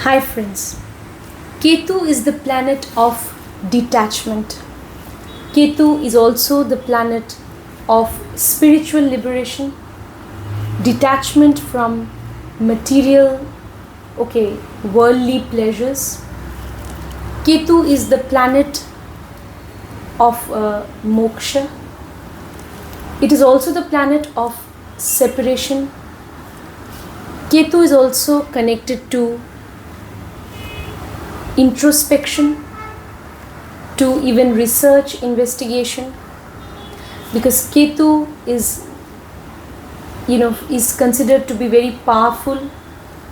Hi friends, Ketu is the planet of detachment. Ketu is also the planet of spiritual liberation, detachment from material, worldly pleasures. Ketu is the planet of moksha. It is also the planet of separation. Ketu is also connected to introspection, to even research, investigation, because Ketu is considered to be very powerful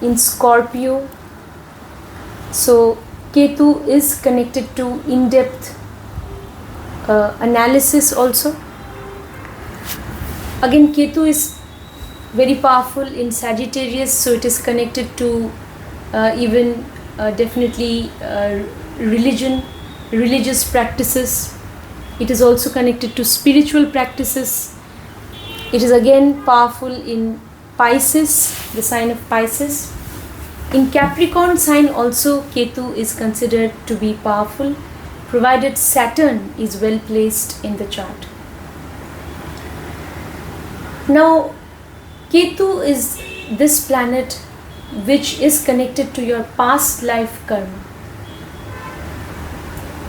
in Scorpio. So Ketu is connected to in-depth analysis also. Again, Ketu is very powerful in Sagittarius, so it is connected to definitely religion, religious practices. It is also connected to spiritual practices. It is again powerful in Pisces, the sign of Pisces. In Capricorn sign also Ketu is considered to be powerful, provided Saturn is well placed in the chart. Now, Ketu is this planet which is connected to your past life karma.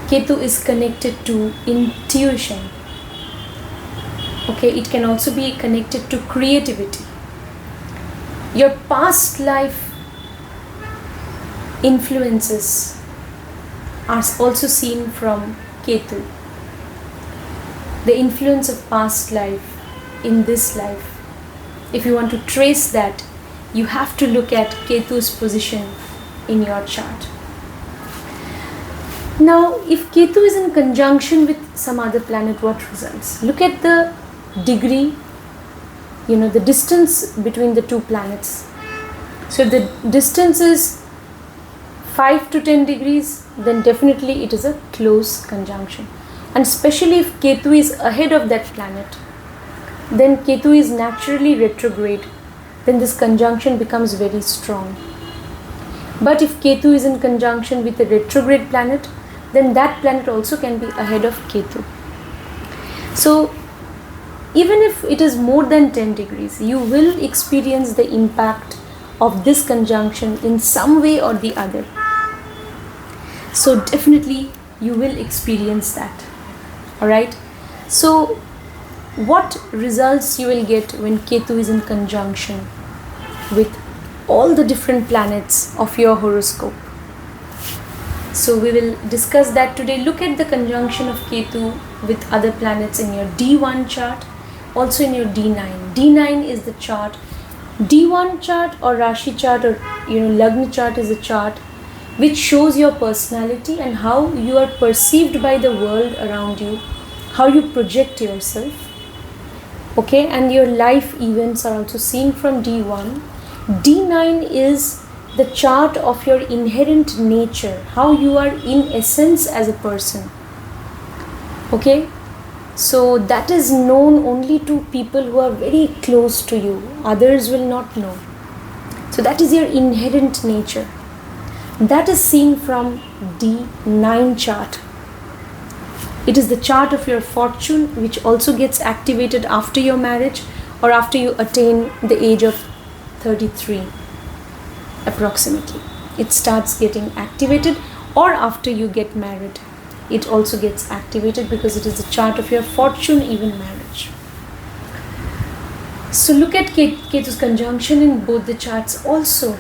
Ketu is connected to intuition. It can also be connected to creativity. Your past life influences are also seen from Ketu. The influence of past life in this life. If you want to trace that, you have to look at Ketu's position in your chart. Now, if Ketu is in conjunction with some other planet, what results? Look at the degree, the distance between the two planets. So if the distance is 5 to 10 degrees, then definitely it is a close conjunction. And especially if Ketu is ahead of that planet, then Ketu is naturally retrograde, then this conjunction becomes very strong. But if Ketu is in conjunction with a retrograde planet, then that planet also can be ahead of Ketu. So even if it is more than 10 degrees, you will experience the impact of this conjunction in some way or the other. So definitely you will experience that. Alright. So what results you will get when Ketu is in conjunction with all the different planets of your horoscope? So we will discuss that today. Look at the conjunction of Ketu with other planets in your D1 chart, also in your D9. D9 is the chart. D1 chart or Rashi chart or Lagna chart is a chart which shows your personality and how you are perceived by the world around you, how you project yourself. And your life events are also seen from D1. D9 is the chart of your inherent nature, how you are in essence as a person. So that is known only to people who are very close to you. Others will not know. So that is your inherent nature. That is seen from D9 chart. It is the chart of your fortune, which also gets activated after your marriage or after you attain the age of 33 approximately. It starts getting activated, or after you get married, it also gets activated because it is the chart of your fortune, even marriage. So look at Ketu's conjunction in both the charts also.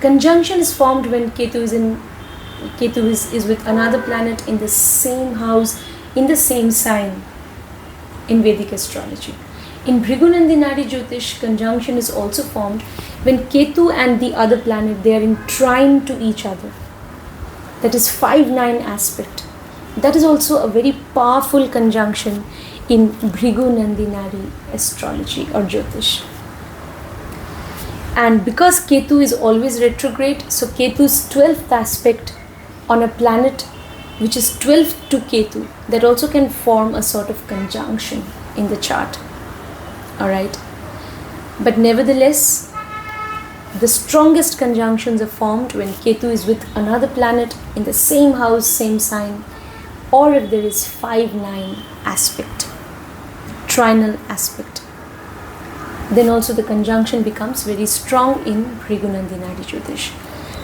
Conjunction is formed when Ketu is with another planet in the same house, in the same sign in Vedic astrology. In Bhrigunandinari Jyotish, conjunction is also formed when Ketu and the other planet, they are in trine to each other. That is 5-9 aspect. That is also a very powerful conjunction in Bhrigunandinari astrology or Jyotish. And because Ketu is always retrograde, so Ketu's 12th aspect on a planet which is 12th to Ketu, that also can form a sort of conjunction in the chart. Alright. But nevertheless, the strongest conjunctions are formed when Ketu is with another planet in the same house, same sign, or if there is 5-9 aspect, trinal aspect. Then also the conjunction becomes very strong in Bhrigunandinadi Jyotish.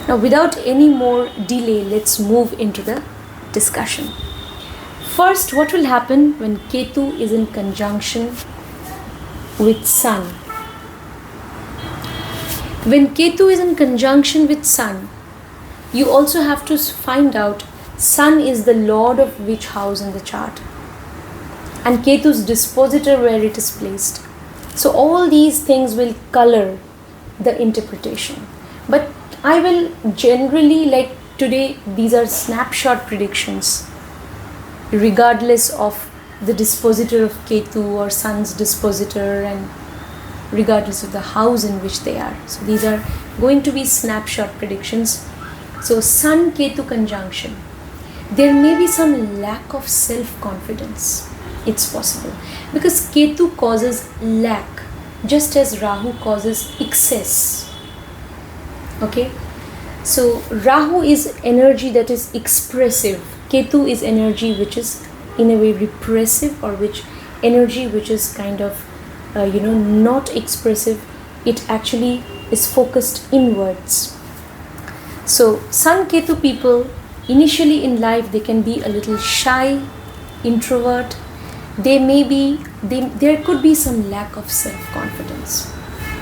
Now without any more delay, let's move into the discussion. First, what will happen when Ketu is in conjunction with Sun? When Ketu is in conjunction with Sun, you also have to find out Sun is the lord of which house in the chart, and Ketu's dispositor where it is placed. So all these things will color the interpretation. But I will generally, like today, these are snapshot predictions, regardless of the dispositor of Ketu or Sun's dispositor, and regardless of the house in which they are. So these are going to be snapshot predictions. So Sun Ketu conjunction, there may be some lack of self-confidence. It's possible because Ketu causes lack, just as Rahu causes excess. Okay, so Rahu is energy that is expressive. Ketu is energy which is in a way repressive, or which energy which is kind of not expressive. It actually is focused inwards. So Sun Ketu people, initially in life they can be a little shy, introvert. There could be some lack of self-confidence.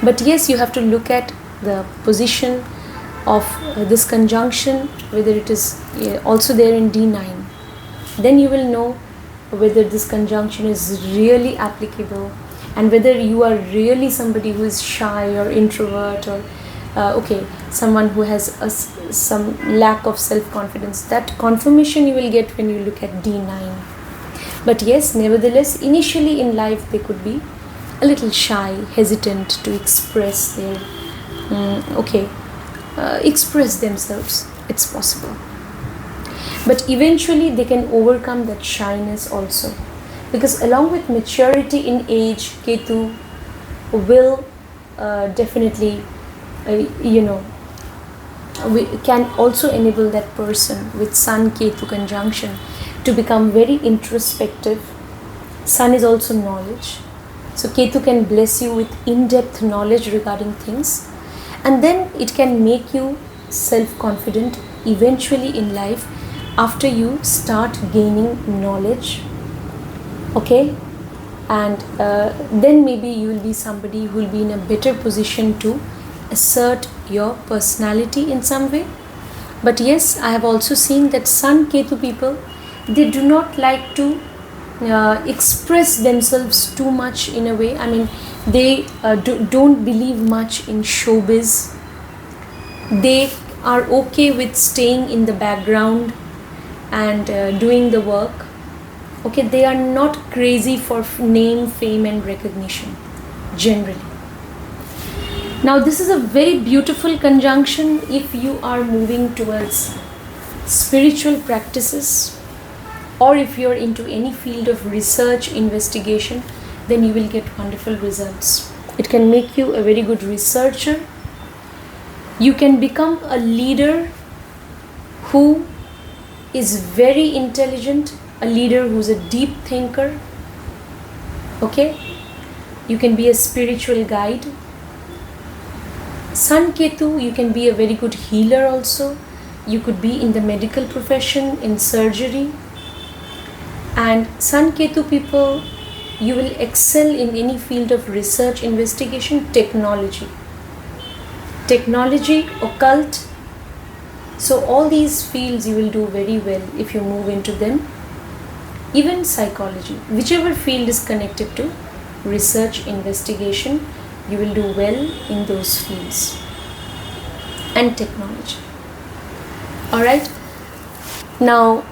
But yes, you have to look at the position of this conjunction, whether it is also there in D9. Then you will know whether this conjunction is really applicable, and whether you are really somebody who is shy or introvert, or someone who has some lack of self-confidence. That confirmation you will get when you look at D9. But yes, nevertheless, initially in life they could be a little shy, hesitant to express their express themselves. It's possible. But eventually they can overcome that shyness also, because along with maturity in age, Ketu will definitely we can also enable that person with Sun Ketu conjunction to become very introspective. Sun is also knowledge, so Ketu can bless you with in-depth knowledge regarding things, and then it can make you self-confident eventually in life after you start gaining knowledge. Okay, and then maybe you will be somebody who will be in a better position to assert your personality in some way. But yes, I have also seen that Sun Ketu people, they do not like to express themselves too much in a way. I mean, they don't believe much in showbiz. They are okay with staying in the background and doing the work. Okay, they are not crazy for name, fame and recognition generally. Now this is a very beautiful conjunction if you are moving towards spiritual practices, or if you are into any field of research, investigation, then you will get wonderful results. It can make you a very good researcher. You can become a leader who is very intelligent, a leader who's a deep thinker. Okay, you can be a spiritual guide. Sun Ketu, you can be a very good healer also. You could be in the medical profession, in surgery. And Sun Ketu people, you will excel in any field of research, investigation, technology, occult. So all these fields you will do very well if you move into them. Even psychology, whichever field is connected to research, investigation, you will do well in those fields. And technology. Alright. Now,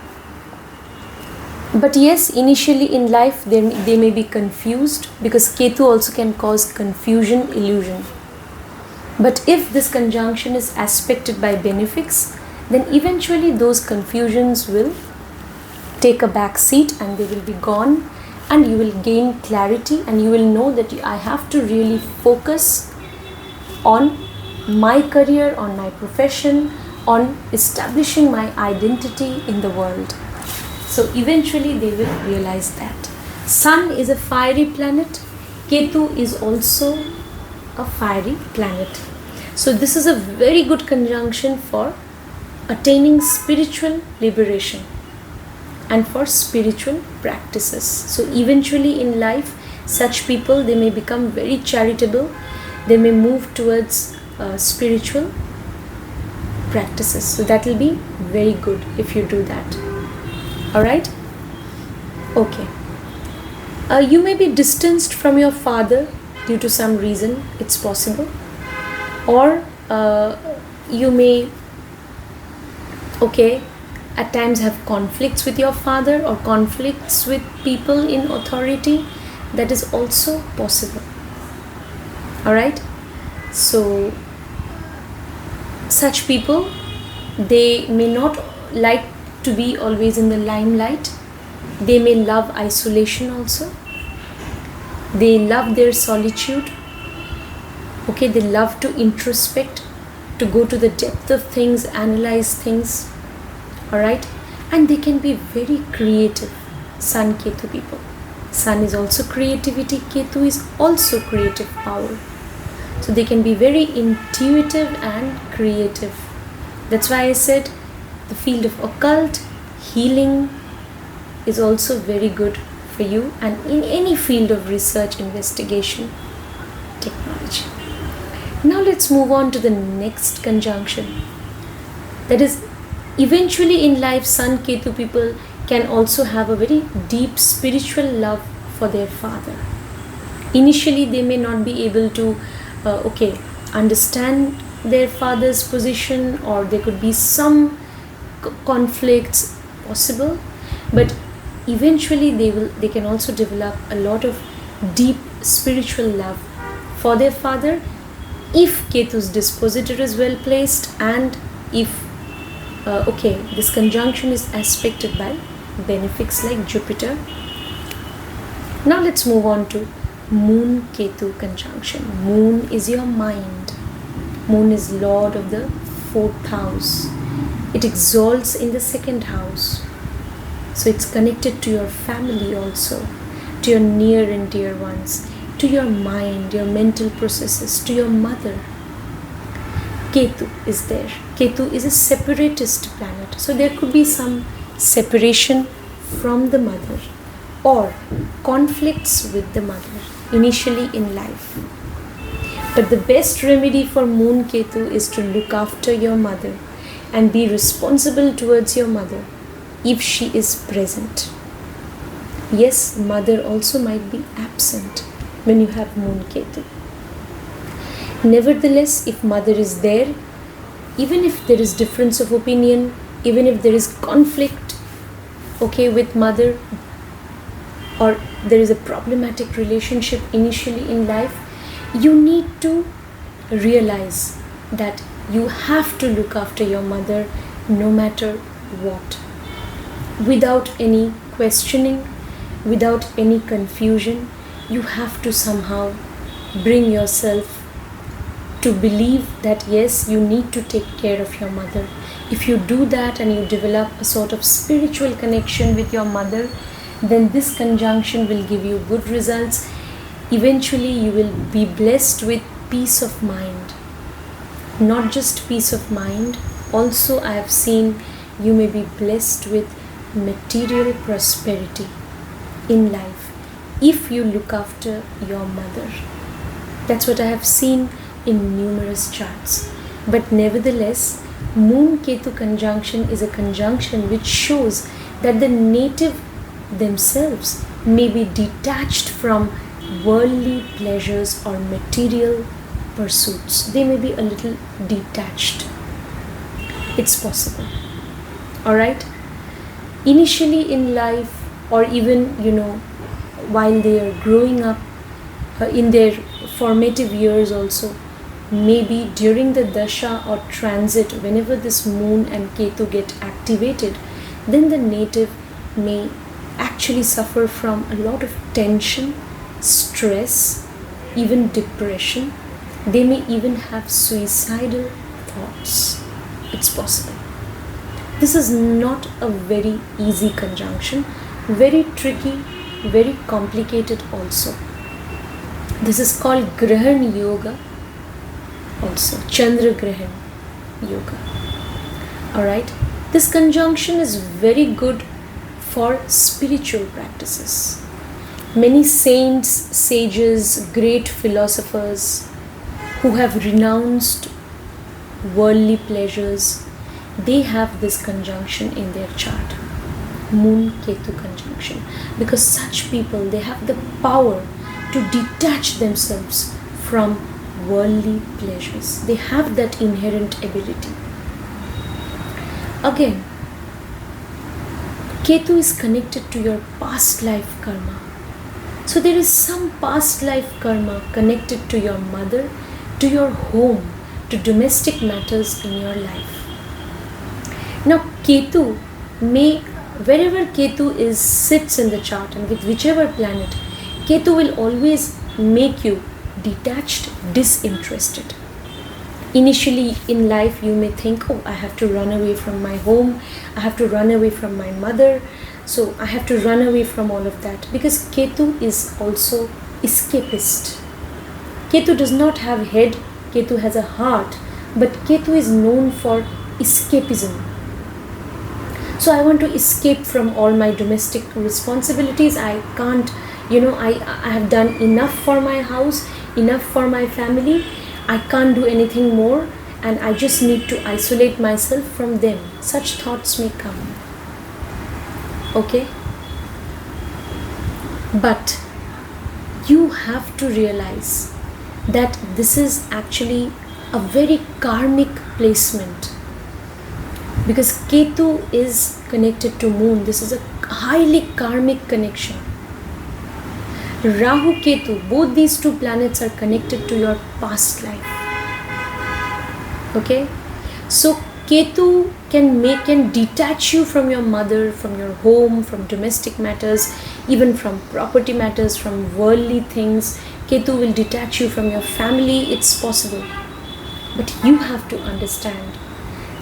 but yes, initially in life they may be confused, because Ketu also can cause confusion, illusion. But if this conjunction is aspected by benefics, then eventually those confusions will take a back seat and they will be gone, and you will gain clarity, and you will know that I have to really focus on my career, on my profession, on establishing my identity in the world. So eventually they will realize that. Sun is a fiery planet. Ketu is also a fiery planet. So this is a very good conjunction for attaining spiritual liberation and for spiritual practices. So eventually in life, such people, they may become very charitable. They may move towards spiritual practices. So that will be very good if you do that. Alright? Okay. You may be distanced from your father due to some reason. It's possible. Or you may at times have conflicts with your father or conflicts with people in authority. That is also possible. Alright? So such people, they may not like to be always in the limelight. They may love isolation also. They love their solitude. Okay, they love to introspect, to go to the depth of things, analyze things. Alright? And they can be very creative. Sun Ketu people. Sun is also creativity. Ketu is also creative power. So they can be very intuitive and creative. That's why I said the field of occult, healing is also very good for you, and in any field of research, investigation, technology. Now let's move on to the next conjunction. That is, eventually in life, Sun Ketu people can also have a very deep spiritual love for their father. Initially they may not be able to understand their father's position, or there could be some conflicts possible, but eventually they can also develop a lot of deep spiritual love for their father if Ketu's dispositor is well placed, and if this conjunction is aspected by benefics like Jupiter. Now let's move on to Moon Ketu conjunction. Moon is your mind. Moon is lord of the 4th house. It exalts in the 2nd house. So it's connected to your family also, to your near and dear ones, to your mind, your mental processes, to your mother. Ketu is there. Ketu is a separatist planet. So there could be some separation from the mother or conflicts with the mother initially in life. But the best remedy for Moon Ketu is to look after your mother and be responsible towards your mother if she is present. Yes, mother also might be absent when you have Moon Ketu. Nevertheless, if mother is there, even if there is difference of opinion, even if there is conflict with mother, or there is a problematic relationship initially in life, you need to realize that you have to look after your mother no matter what, without any questioning, without any confusion. You have to somehow bring yourself to believe that yes, you need to take care of your mother. If you do that and you develop a sort of spiritual connection with your mother, then this conjunction will give you good results. Eventually you will be blessed with peace of mind. Not just peace of mind, also I have seen you may be blessed with material prosperity in life if you look after your mother. That's what I have seen in numerous charts. But nevertheless, Moon Ketu conjunction is a conjunction which shows that the native themselves may be detached from worldly pleasures or material pursuits. They may be a little detached. It's possible. Alright? Initially in life, or even while they are growing up, in their formative years also, maybe during the dasha or transit, whenever this Moon and Ketu get activated, then the native may actually suffer from a lot of tension, stress, even depression, They may even have suicidal thoughts. It's possible. This is not a very easy conjunction, very tricky, very complicated also. This is called Grahan Yoga, also Chandra Grahan Yoga. Alright, this conjunction is very good for spiritual practices. Many saints, sages, great philosophers who have renounced worldly pleasures, they have this conjunction in their chart, Moon Ketu conjunction, because such people, they have the power to detach themselves from worldly pleasures. They have that inherent ability. Again, Ketu is connected to your past life karma. So there is some past life karma connected to your mother, to your home, to domestic matters in your life. Now Ketu may, wherever Ketu sits in the chart and with whichever planet, Ketu will always make you detached, disinterested. Initially in life you may think, oh, I have to run away from my home, I have to run away from my mother, so I have to run away from all of that, because Ketu is also escapist. Ketu does not have head, Ketu has a heart, but Ketu is known for escapism. So I want to escape from all my domestic responsibilities. I can't, I have done enough for my house, enough for my family. I can't do anything more, and I just need to isolate myself from them. Such thoughts may come. Okay? But you have to realize that this is actually a very karmic placement, because Ketu is connected to Moon. This is a highly karmic connection. Rahu, Ketu, both these two planets are connected to your past life. Okay? So Ketu can detach you from your mother, from your home, from domestic matters, even from property matters, from worldly things. Ketu will detach you from your family. It's possible. But you have to understand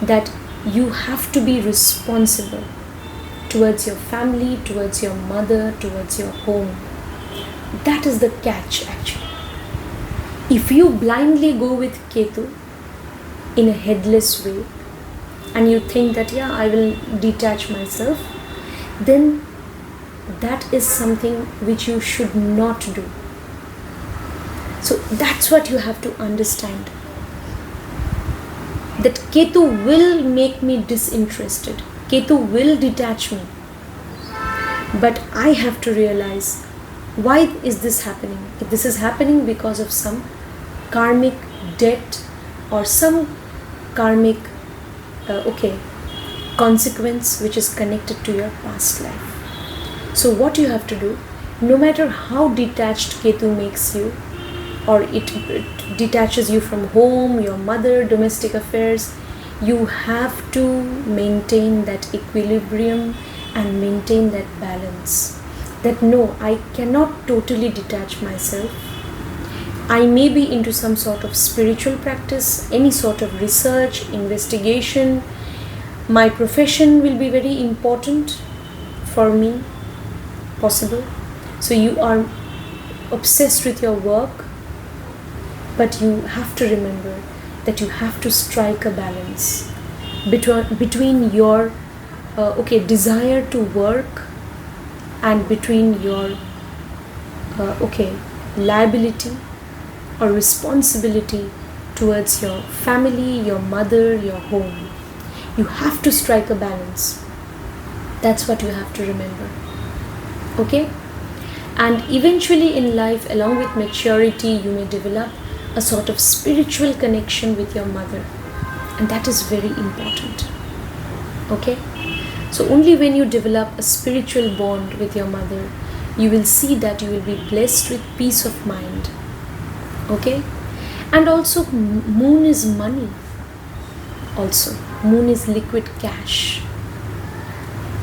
that you have to be responsible towards your family, towards your mother, towards your home. That is the catch actually. If you blindly go with Ketu in a headless way and you think that, yeah, I will detach myself, then that is something which you should not do. So that's what you have to understand. That Ketu will make me disinterested. Ketu will detach me. But I have to realize, why is this happening? This is happening because of some karmic debt or some karmic consequence which is connected to your past life. So what you have to do, no matter how detached Ketu makes you, or it detaches you from home, your mother, domestic affairs, you have to maintain that equilibrium and maintain that balance. That no, I cannot totally detach myself. I may be into some sort of spiritual practice, any sort of research, investigation. My profession will be very important for me, possible. So you are obsessed with your work, but you have to remember that you have to strike a balance between your desire to work and between your liability or responsibility towards your family, your mother, your home. You have to strike a balance. That's what you have to remember. Okay? And eventually in life, along with maturity, you may develop a sort of spiritual connection with your mother, and that is very important. Okay? So only when you develop a spiritual bond with your mother, you will see that you will be blessed with peace of mind. Okay? And also Moon is money. Also Moon is liquid cash.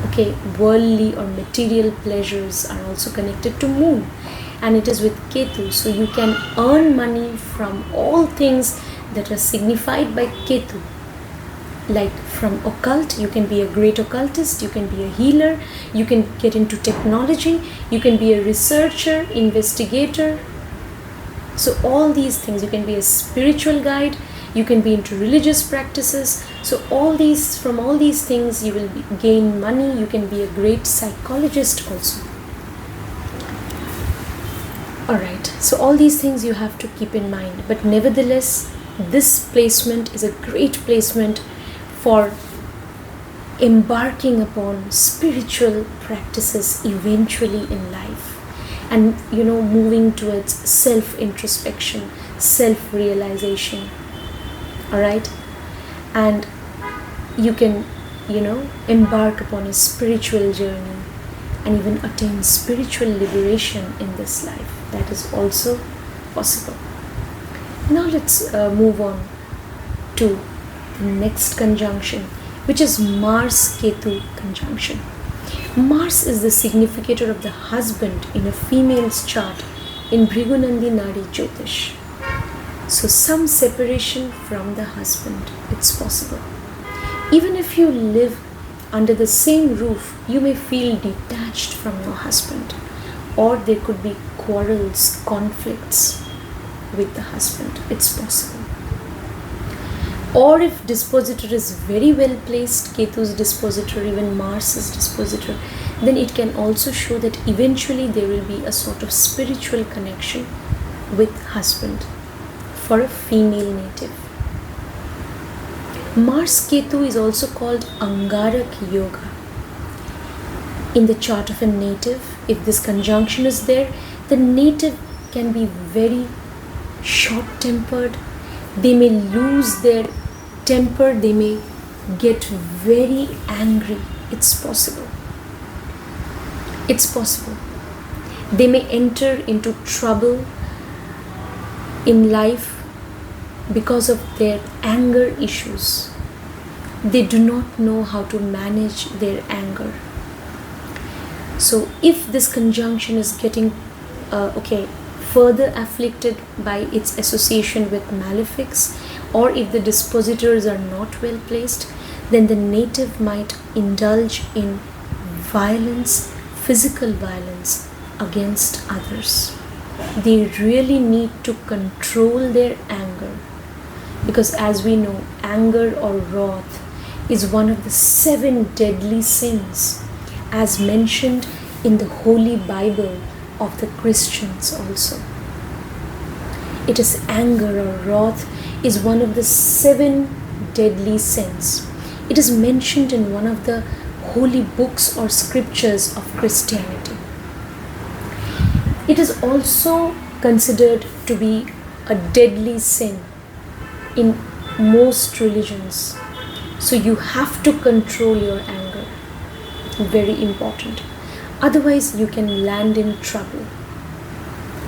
Okay, worldly or material pleasures are also connected to Moon. and it is with Ketu. So you can earn money from all things that are signified by Ketu. Like from occult, you can be a great occultist, you can be a healer, you can get into technology, you can be a researcher, investigator. So all these things, you can be a spiritual guide, you can be into religious practices. So from all these things you will gain money. You can be a great psychologist also. Alright, so all these things you have to keep in mind. But nevertheless, this placement is a great placement for embarking upon spiritual practices eventually in life, and moving towards self-introspection, self-realization. Alright, and you can embark upon a spiritual journey and even attain spiritual liberation in this life. That is also possible. Now let's move on to the next conjunction, which is Mars-Ketu conjunction. Mars is the significator of the husband in a female's chart in Bhrigunandi Nadi Jyotish. So some separation from the husband, it's possible. Even if you live under the same roof, you may feel detached from your husband, or there could be quarrels, conflicts with the husband. It's possible. Or if dispositor is very well placed, Ketu's dispositor, even Mars's dispositor, then it can also show that eventually there will be a sort of spiritual connection with husband for a female native. Mars-Ketu is also called Angarak Yoga. In the chart of a native, if this conjunction is there, the native can be very short-tempered. They may lose their temper, they may get very angry. It's possible. It's possible. They may enter into trouble in life because of their anger issues. They do not know how to manage their anger. So if this conjunction is getting further afflicted by its association with malefics, or if the dispositors are not well placed, then the native might indulge in violence, physical violence against others. They really need to control their anger, because as we know, anger or wrath is one of the 7 deadly sins, as mentioned in the Holy Bible of the Christians also. It is anger or wrath is one of the 7 deadly sins. It is mentioned in one of the holy books or scriptures of Christianity. It is also considered to be a deadly sin in most religions. So you have to control your anger. Very important. Otherwise you can land in trouble.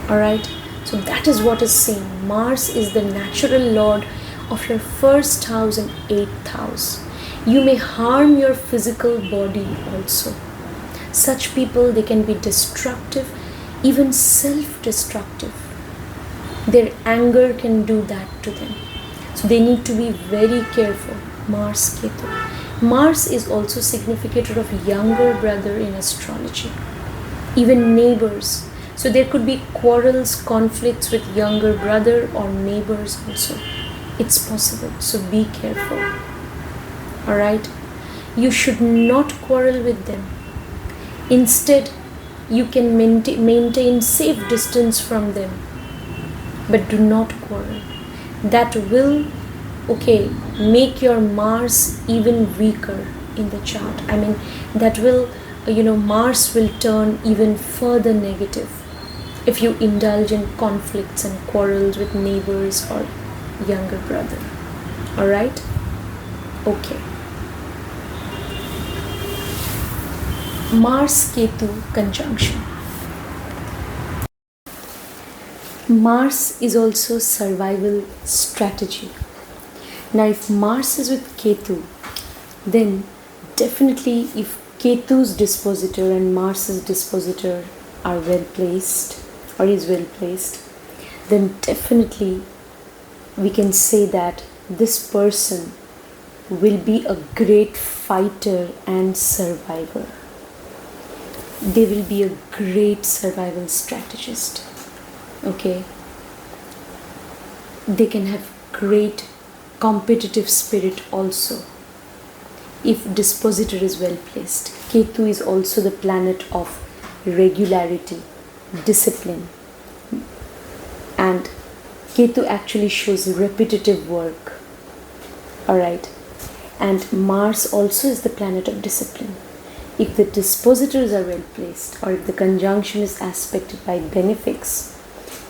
Alright? So that is what is saying. Mars is the natural lord of your first house and 8th house. You may harm your physical body also. Such people, they can be destructive, even self-destructive. Their anger can do that to them. So they need to be very careful. Mars Ketu. Mars is also significator of younger brother in astrology. Even neighbors. So there could be quarrels, conflicts with younger brother or neighbors also. It's possible. So be careful. Alright? You should not quarrel with them. Instead, you can maintain safe distance from them. But do not quarrel. That will, make your Mars even weaker in the chart. That will, Mars will turn even further negative if you indulge in conflicts and quarrels with neighbors or younger brother. Alright? Okay. Mars-Ketu conjunction. Mars is also survival strategy. Now if Mars is with Ketu, then definitely if Ketu's dispositor and Mars's dispositor are well placed, or is well placed, then definitely we can say that this person will be a great fighter and survivor. They will be a great survival strategist. Okay? They can have great competitive spirit also if dispositor is well placed. Ketu is also the planet of regularity, discipline, and Ketu actually shows repetitive work. Alright, and Mars also is the planet of discipline. If the dispositors are well placed, or if the conjunction is aspected by benefics,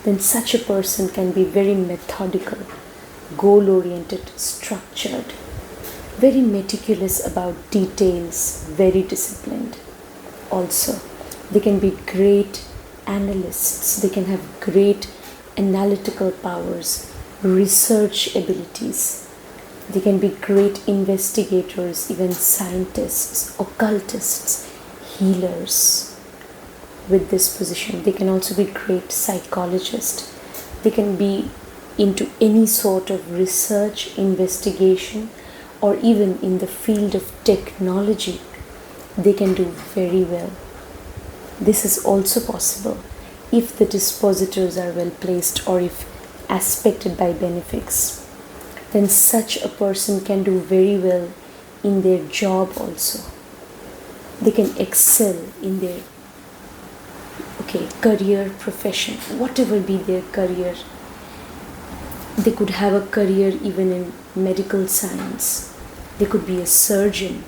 then such a person can be very methodical, goal-oriented, structured, very meticulous about details, very disciplined. Also, they can be great analysts, they can have great analytical powers, research abilities. They can be great investigators, even scientists, occultists, healers with this position. They can also be great psychologists. They can be into any sort of research, investigation, or even in the field of technology. They can do very well. This is also possible if the dispositors are well placed or if aspected by benefics. Then such a person can do very well in their job also. They can excel in their career, profession, whatever be their career. They could have a career even in medical science. They could be a surgeon.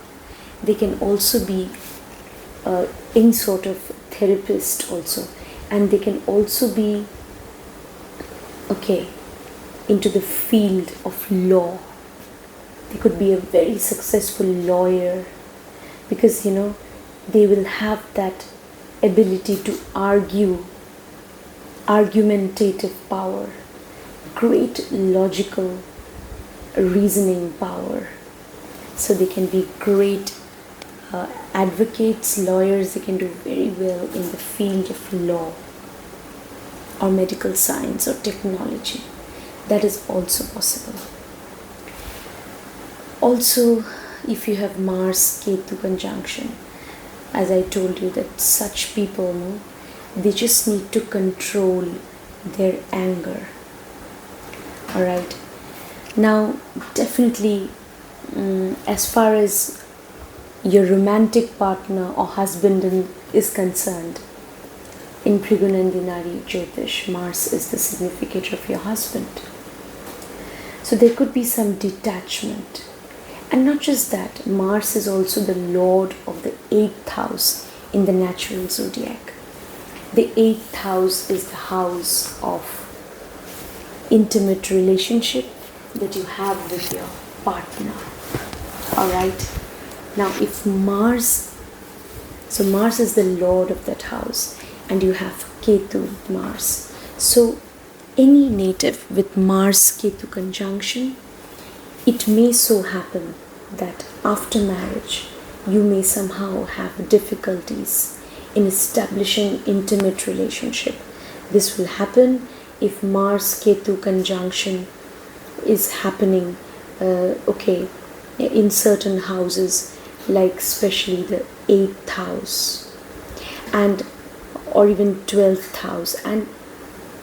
They can also be any sort of therapist also. And they can also be into the field of law. They could be a very successful lawyer because they will have that ability to argue, argumentative power, great logical reasoning power. So they can be great advocates, lawyers. They can do very well in the field of law or medical science or technology. That is also possible. Also, if you have Mars-Ketu conjunction, as I told you, that such people, they just need to control their anger. Alright. Now, definitely, as far as your romantic partner or husband is concerned, in Phrigunandinari Jyotish, Mars is the significator of your husband. So there could be some detachment. And not just that, Mars is also the lord of the 8th house in the natural zodiac. The 8th house is the house of intimate relationship that you have with your partner. Alright? Now if Mars is the lord of that house and you have Ketu, Mars. So any native with Mars-Ketu conjunction, it may so happen that after marriage you may somehow have difficulties in establishing intimate relationship. This will happen if Mars-Ketu conjunction is happening in certain houses, like especially the 8th house and or even 12th house, and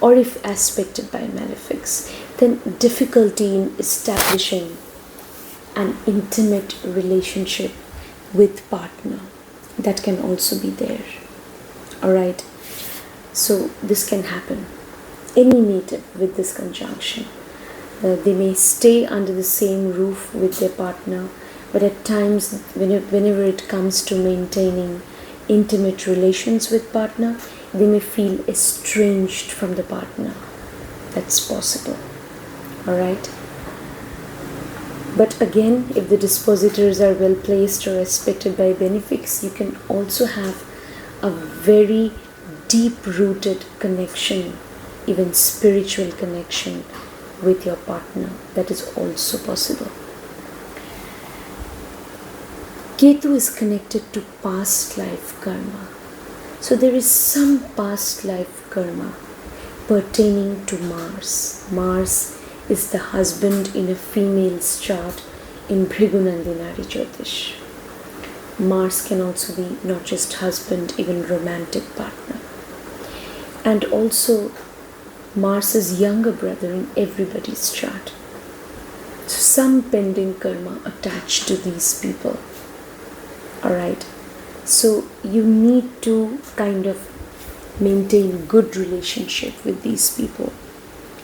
or if aspected by malefics, then difficulty in establishing an intimate relationship with partner, that can also be there. Alright, so this can happen. Any native with this conjunction, they may stay under the same roof with their partner, but at times whenever it comes to maintaining intimate relations with partner, they may feel estranged from the partner. That's possible. Alright. But again, if the dispositors are well placed or aspected by benefics, you can also have a very deep rooted connection, even spiritual connection with your partner. That is also possible. Ketu is connected to past life karma. So there is some past life karma pertaining to Mars. Mars is the husband in a female's chart in Bhrigunandinari Jyotish. Mars can also be not just husband, even romantic partner. And also Mars' younger brother in everybody's chart. So some pending karma attached to these people. Alright. So you need to kind of maintain good relationship with these people.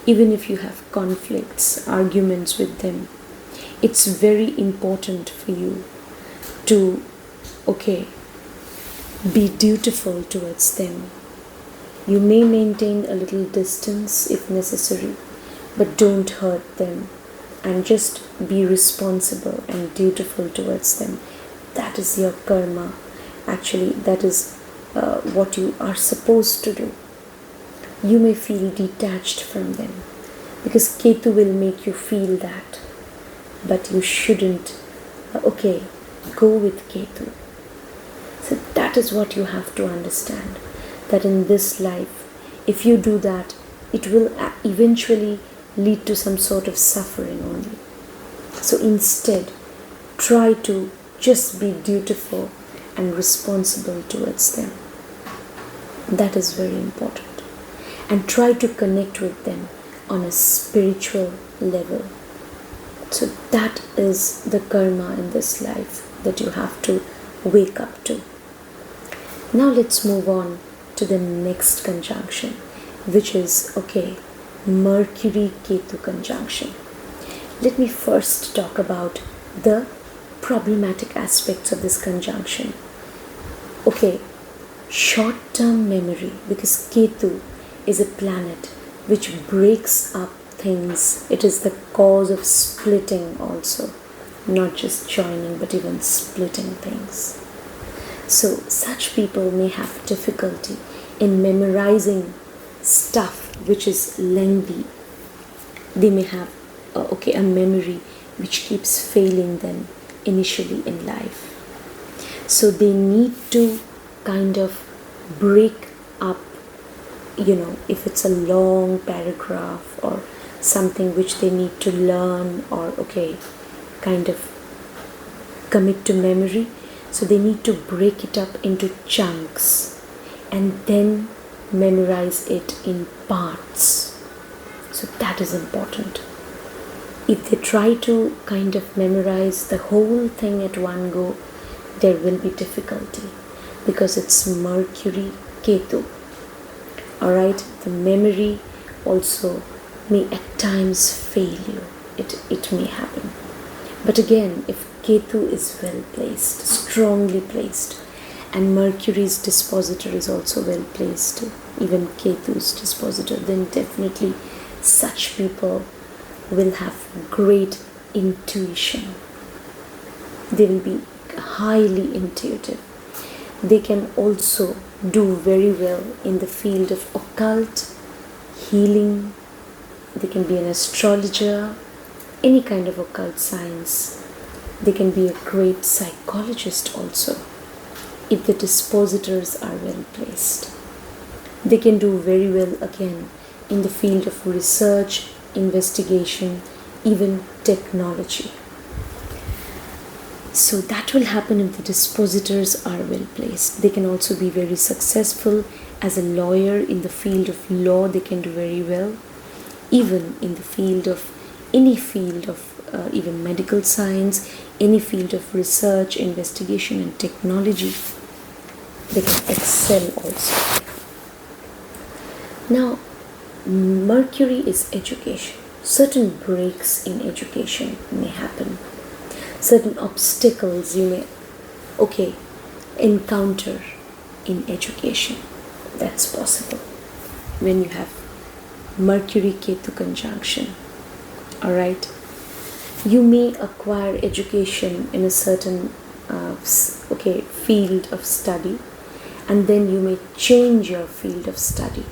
Even if you have conflicts, arguments with them, it's very important for you to, be dutiful towards them. You may maintain a little distance if necessary, but don't hurt them, and just be responsible and dutiful towards them. That is your karma. Actually, that is what you are supposed to do. You may feel detached from them because Ketu will make you feel that, but you shouldn't. Go with Ketu. So that is what you have to understand, that in this life, if you do that, it will eventually lead to some sort of suffering only. So instead, try to just be dutiful and responsible towards them. That is very important. And try to connect with them on a spiritual level. So that is the karma in this life that you have to wake up to. Now let's move on to the next conjunction, which is, Mercury-Ketu conjunction. Let me first talk about the problematic aspects of this conjunction. Short-term memory, because Ketu is a planet which breaks up things. It is the cause of splitting also, not just joining but even splitting things. So such people may have difficulty in memorizing stuff which is lengthy. They may have a memory which keeps failing them initially in life. So they need to kind of break up, if it's a long paragraph or something which they need to learn or kind of commit to memory. So they need to break it up into chunks and then memorize it in parts. So that is important. If they try to kind of memorize the whole thing at one go, there will be difficulty because it's Mercury Ketu. Alright, the memory also may at times fail you. It may happen. But again, if Ketu is well placed, strongly placed, and Mercury's dispositor is also well placed, even Ketu's dispositor, then definitely such people will have great intuition. They will be highly intuitive. They can also do very well in the field of occult, healing. They can be an astrologer, any kind of occult science. They can be a great psychologist also, if the dispositors are well placed. They can do very well again in the field of research, investigation, even technology. So that will happen if the dispositors are well placed. They can also be very successful as a lawyer in the field of law. They can do very well. Even in the field of any field of even medical science, any field of research, investigation and technology, they can excel also. Now, Mercury is education. Certain breaks in education may happen. Certain obstacles you may encounter in education. That's possible when you have Mercury-Ketu conjunction. Alright, you may acquire education in a certain field of study, and then you may change your field of study.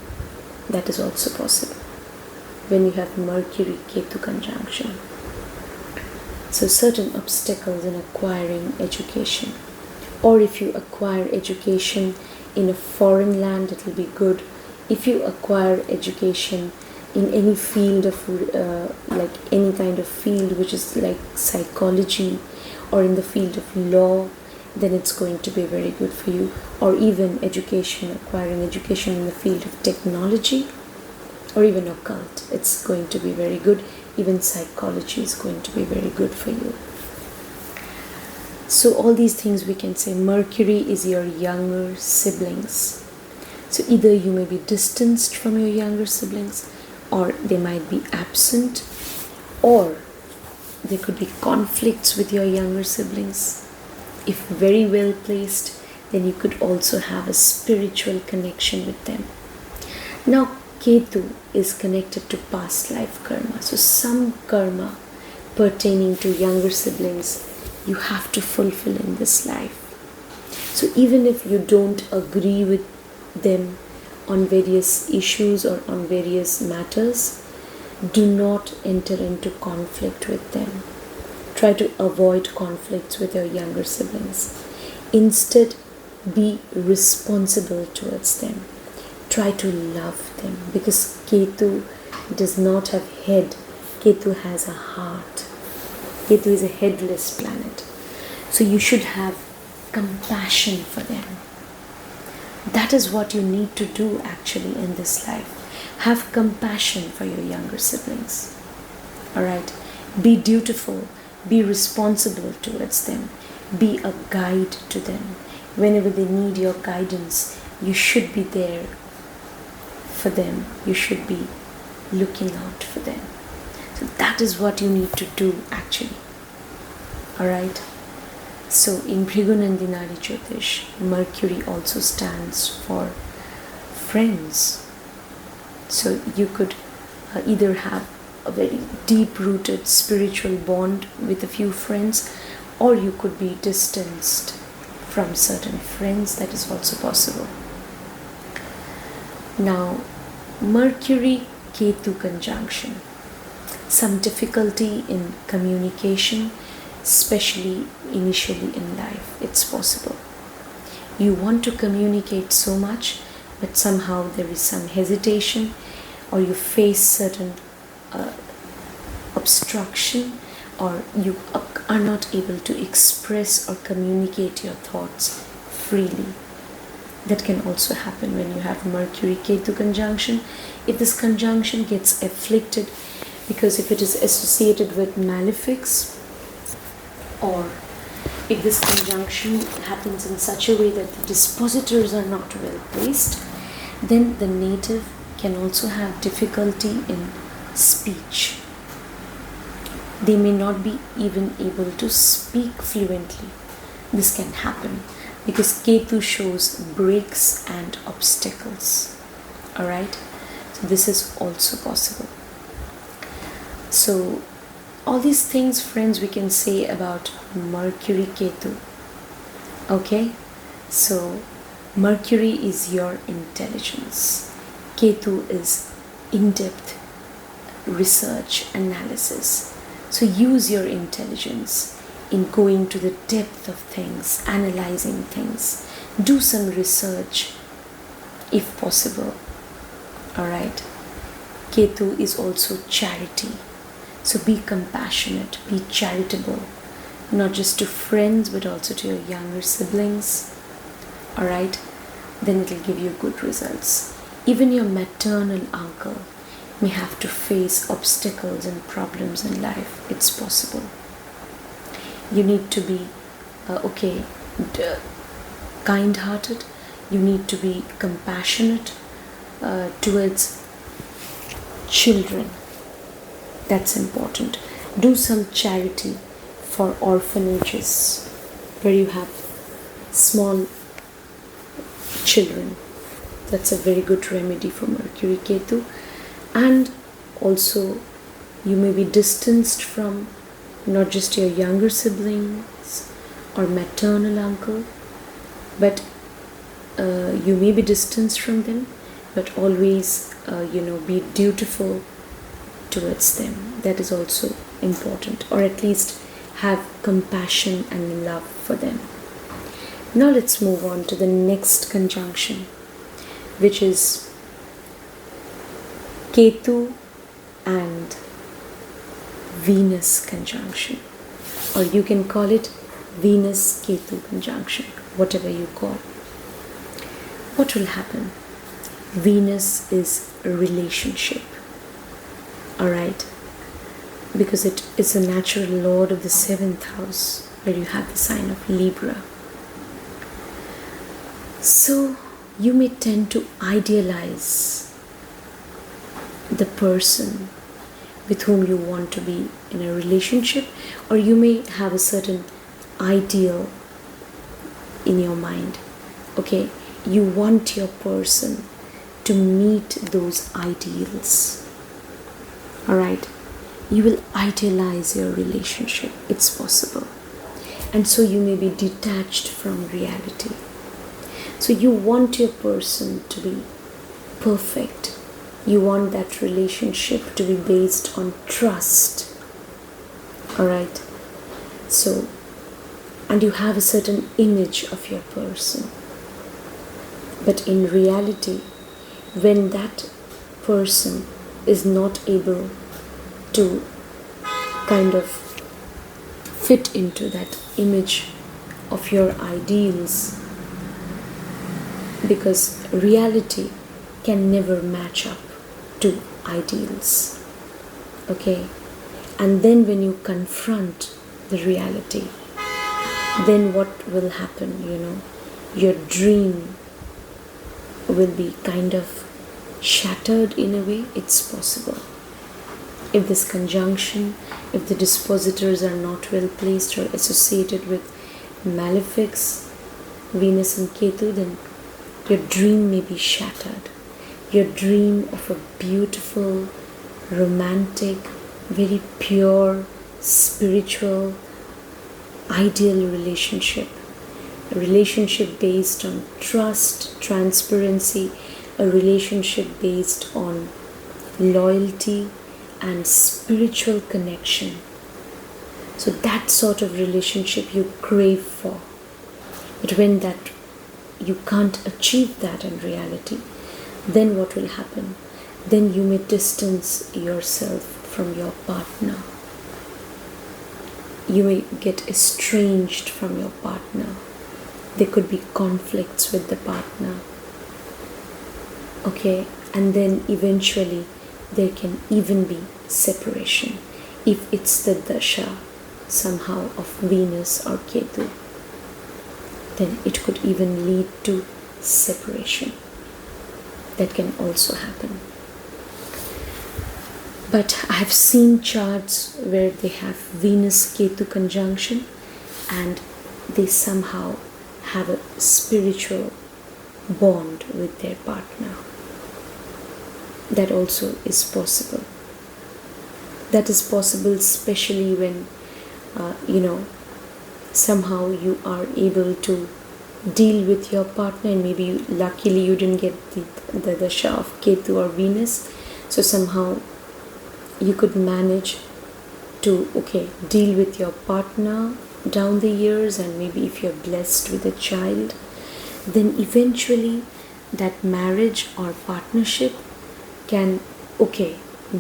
That is also possible when you have Mercury-Ketu conjunction. So certain obstacles in acquiring education, or if you acquire education in a foreign land, it will be good. if you acquire education in any field of like any kind of field which is like psychology, or in the field of law, then it's going to be very good for you. Or even acquiring education in the field of technology, or even occult, it's going to be very good. Even psychology is going to be very good for you. So all these things we can say. Mercury is your younger siblings. So either you may be distanced from your younger siblings, or they might be absent, or there could be conflicts with your younger siblings. If very well placed, then you could also have a spiritual connection with them. Now, Ketu is connected to past life karma. So some karma pertaining to younger siblings you have to fulfill in this life. So even if you don't agree with them on various issues or on various matters, do not enter into conflict with them. Try to avoid conflicts with your younger siblings. Instead, be responsible towards them. Try to love them, because Ketu does not have head. Ketu has a heart. Ketu is a headless planet. So you should have compassion for them. That is what you need to do actually in this life. Have compassion for your younger siblings. Alright? Be dutiful. Be responsible towards them. Be a guide to them. Whenever they need your guidance, you should be there for them. You should be looking out for them. So that is what you need to do actually. Alright? So in Bhrigunandinari Jyotish, Mercury also stands for friends. So you could either have a very deep-rooted spiritual bond with a few friends, or you could be distanced from certain friends. That is also possible. Now, Mercury-Ketu conjunction. Some difficulty in communication, especially initially in life. It's possible. You want to communicate so much, but somehow there is some hesitation, or you face certain obstruction, or you are not able to express or communicate your thoughts freely. That can also happen when you have Mercury-Ketu conjunction. If this conjunction gets afflicted, because if it is associated with malefics, or if this conjunction happens in such a way that the dispositors are not well placed, then the native can also have difficulty in speech. They may not be even able to speak fluently. This can happen because Ketu shows breaks and obstacles. Alright? So this is also possible. So all these things, friends, we can say about Mercury-Ketu. Okay? So Mercury is your intelligence. Ketu is in-depth research, analysis. So use your intelligence in going to the depth of things, analyzing things. Do some research if possible. Alright? Ketu is also charity. So be compassionate, be charitable, not just to friends but also to your younger siblings. Alright? Then it will give you good results. Even your maternal uncle may have to face obstacles and problems in life. It's possible. You need to be kind-hearted. You need to be compassionate towards children. That's important. Do some charity for orphanages where you have small children. That's a very good remedy for Mercury-Ketu. And also you may be distanced from not just your younger siblings or maternal uncle, but you may be distanced from them, but always be dutiful towards them. That is also important, or at least have compassion and love for them. Now let's move on to the next conjunction, which is Ketu and Venus conjunction, or you can call it Venus Ketu conjunction, whatever you call. What will happen? Venus is a relationship, alright, because it is a natural lord of the 7th house, where you have the sign of Libra. So you may tend to idealize the person with whom you want to be in a relationship, or you may have a certain ideal in your mind. Okay, you want your person to meet those ideals. Alright, you will idealize your relationship. It's possible. And so you may be detached from reality. So you want your person to be perfect. You want that relationship to be based on trust. Alright? So, and you have a certain image of your person. But in reality, when that person is not able to kind of fit into that image of your ideals, because reality can never match up to ideals. Okay? And then when you confront the reality, then what will happen, your dream will be kind of shattered in a way. It's possible. If this conjunction, if the dispositors are not well placed or associated with malefics, Venus and Ketu, then your dream may be shattered. Your dream of a beautiful, romantic, very pure, spiritual, ideal relationship. A relationship based on trust, transparency, a relationship based on loyalty and spiritual connection. So that sort of relationship you crave for. But when that you can't achieve that in reality, then what will happen? Then you may distance yourself from your partner. You may get estranged from your partner. There could be conflicts with the partner. Okay, and then eventually there can even be separation if it's the dasha somehow of Venus or Ketu. Then it could even lead to separation. That can also happen. But I have seen charts where they have Venus Ketu conjunction and they somehow have a spiritual bond with their partner. That also is possible. That is possible especially when somehow you are able to deal with your partner, and maybe luckily you didn't get the dasha of Ketu or Venus, so somehow you could manage to deal with your partner down the years, and maybe if you're blessed with a child, then eventually that marriage or partnership can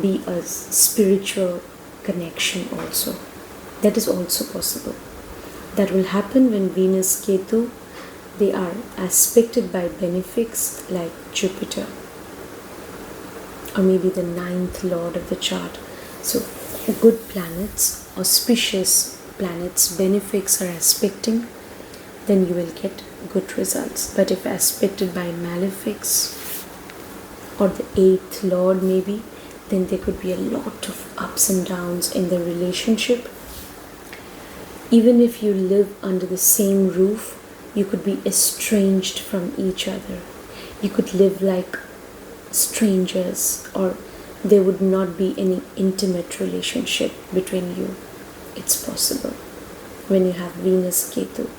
be a spiritual connection also. That is also possible. That will happen when Venus Ketu, they are aspected by benefics like Jupiter or maybe the 9th lord of the chart. So good planets, auspicious planets, benefics are aspecting, then you will get good results. But if aspected by malefics or the 8th lord maybe, then there could be a lot of ups and downs in the relationship. Even if you live under the same roof, you could be estranged from each other. You could live like strangers, or there would not be any intimate relationship between you. It's possible when you have Venus Ketu.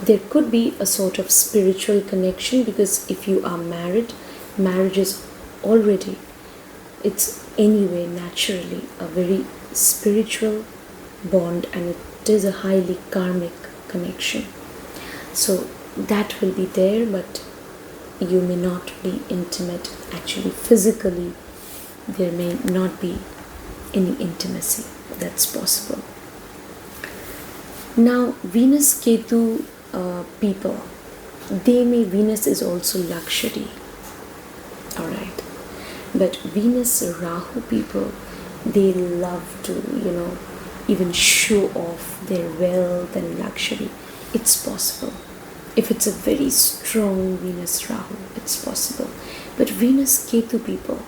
There could be a sort of spiritual connection, because if you are married, marriage is already, it's anyway naturally a very spiritual bond, and it is a highly karmic connection. So that will be there, but you may not be intimate. Actually, physically, there may not be any intimacy. That's possible. Now, Venus Ketu people, Venus is also luxury. Alright. But Venus Rahu people, they love to, even show off their wealth and luxury. It's possible. If it's a very strong Venus Rahu, it's possible. But Venus Ketu people,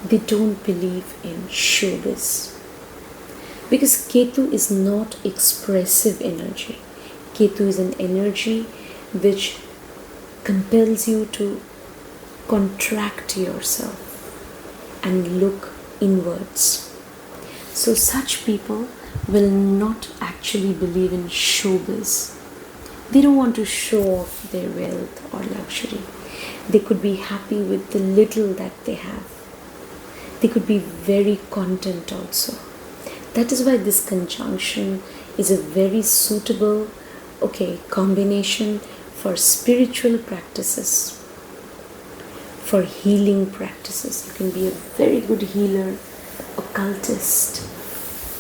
they don't believe in showbiz. Because Ketu is not expressive energy. Ketu is an energy which compels you to contract yourself and look inwards. So such people will not actually believe in showbiz. They don't want to show off their wealth or luxury. They could be happy with the little that they have. They could be very content also. That is why this conjunction is a very suitable combination for spiritual practices, for healing practices. You can be a very good healer, occultist,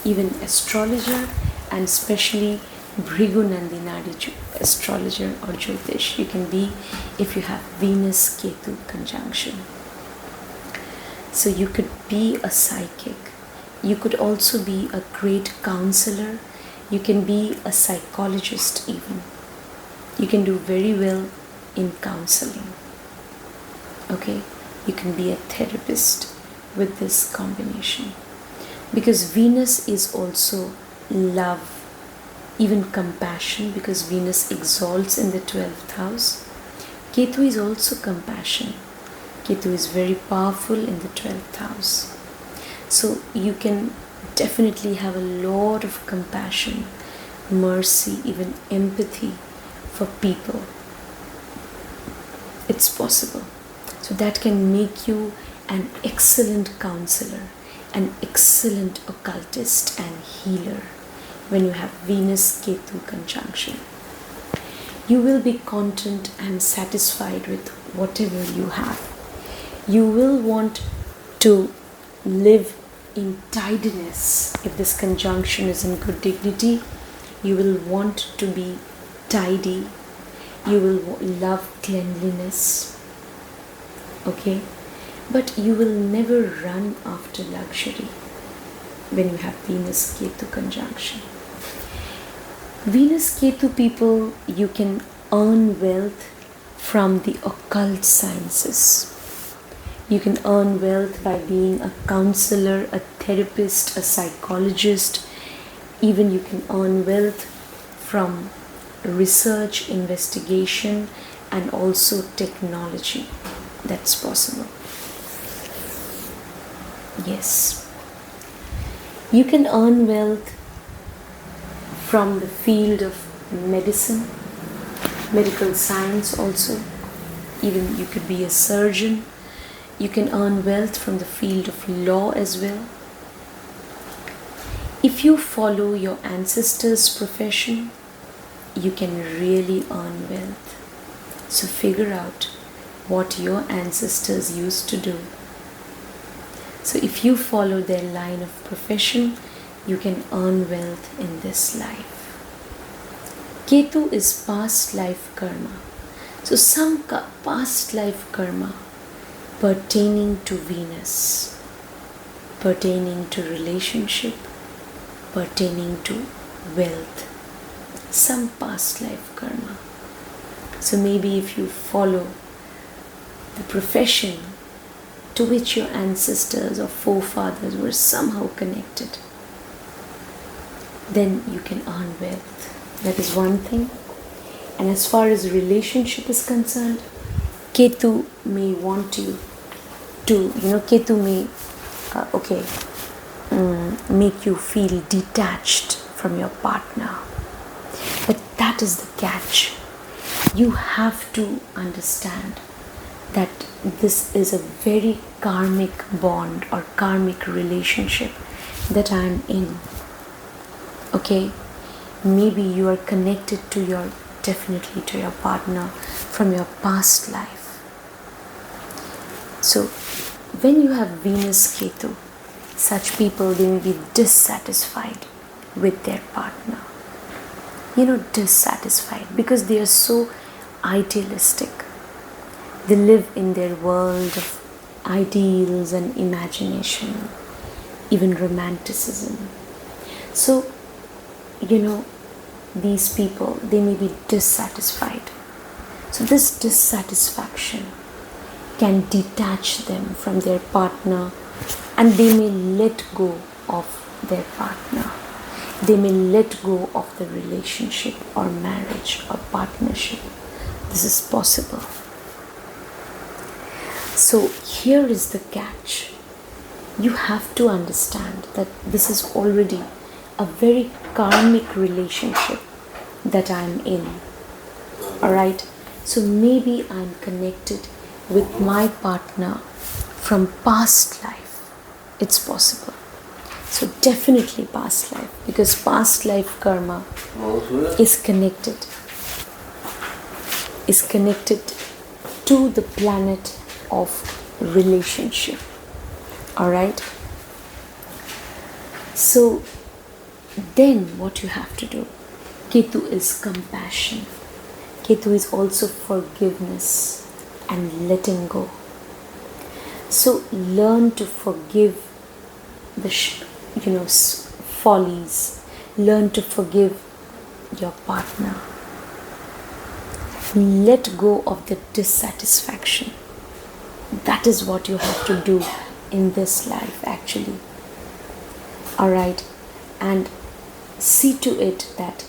even astrologer, and especially Bhrigu Nandinadi astrologer or Jyotish. You can be if you have Venus Ketu conjunction. So you could be a psychic. You could also be a great counselor. You can be a psychologist even. You can do very well in counseling. Okay? You can be a therapist with this combination. Because Venus is also love, even compassion, because Venus exalts in the 12th house. Ketu is also compassion. Ketu is very powerful in the 12th house. So you can definitely have a lot of compassion, mercy, even empathy for people. It's possible. So that can make you an excellent counselor, an excellent occultist and healer when you have Venus Ketu conjunction. You will be content and satisfied with whatever you have. You will want to live in tidiness. If this conjunction is in good dignity, you will want to be tidy. You will love cleanliness. Okay? But you will never run after luxury when you have Venus Ketu conjunction. Venus Ketu people, you can earn wealth from the occult sciences. You can earn wealth by being a counselor, a therapist, a psychologist. Even you can earn wealth from research, investigation, and also technology. That's possible. Yes. You can earn wealth from the field of medicine, medical science also. Even you could be a surgeon. You can earn wealth from the field of law as well. If you follow your ancestors' profession, you can really earn wealth. So figure out what your ancestors used to do. So if you follow their line of profession, you can earn wealth in this life. Ketu is past life karma. So some past life karma pertaining to Venus, pertaining to relationship, pertaining to wealth, some past life karma. So maybe if you follow the profession to which your ancestors or forefathers were somehow connected, then you can earn wealth. That is one thing. And as far as relationship is concerned, Ketu may want you to, Ketu may, make you feel detached from your partner. But that is the catch. You have to understand that this is a very karmic bond or karmic relationship that I am in. Okay? Maybe you are connected to definitely to your partner from your past life. So when you have Venus Ketu, such people, they may be dissatisfied with their partner. Dissatisfied because they are so idealistic. They live in their world of ideals and imagination, even romanticism. So, these people, they may be dissatisfied. So this dissatisfaction can detach them from their partner, and they may let go of their partner. They may let go of the relationship or marriage or partnership. This is possible. So here is the catch. You have to understand that this is already a very karmic relationship that I am in. Alright? So maybe I am connected with my partner from past life. It's possible. So definitely past life, because past life karma is connected to the planet of relationship. Alright? So then what you have to do? Ketu is compassion. Ketu is also forgiveness and letting go. So learn to forgive the follies. Learn to forgive your partner. Let go of the dissatisfaction. That is what you have to do in this life, actually. Alright? And see to it that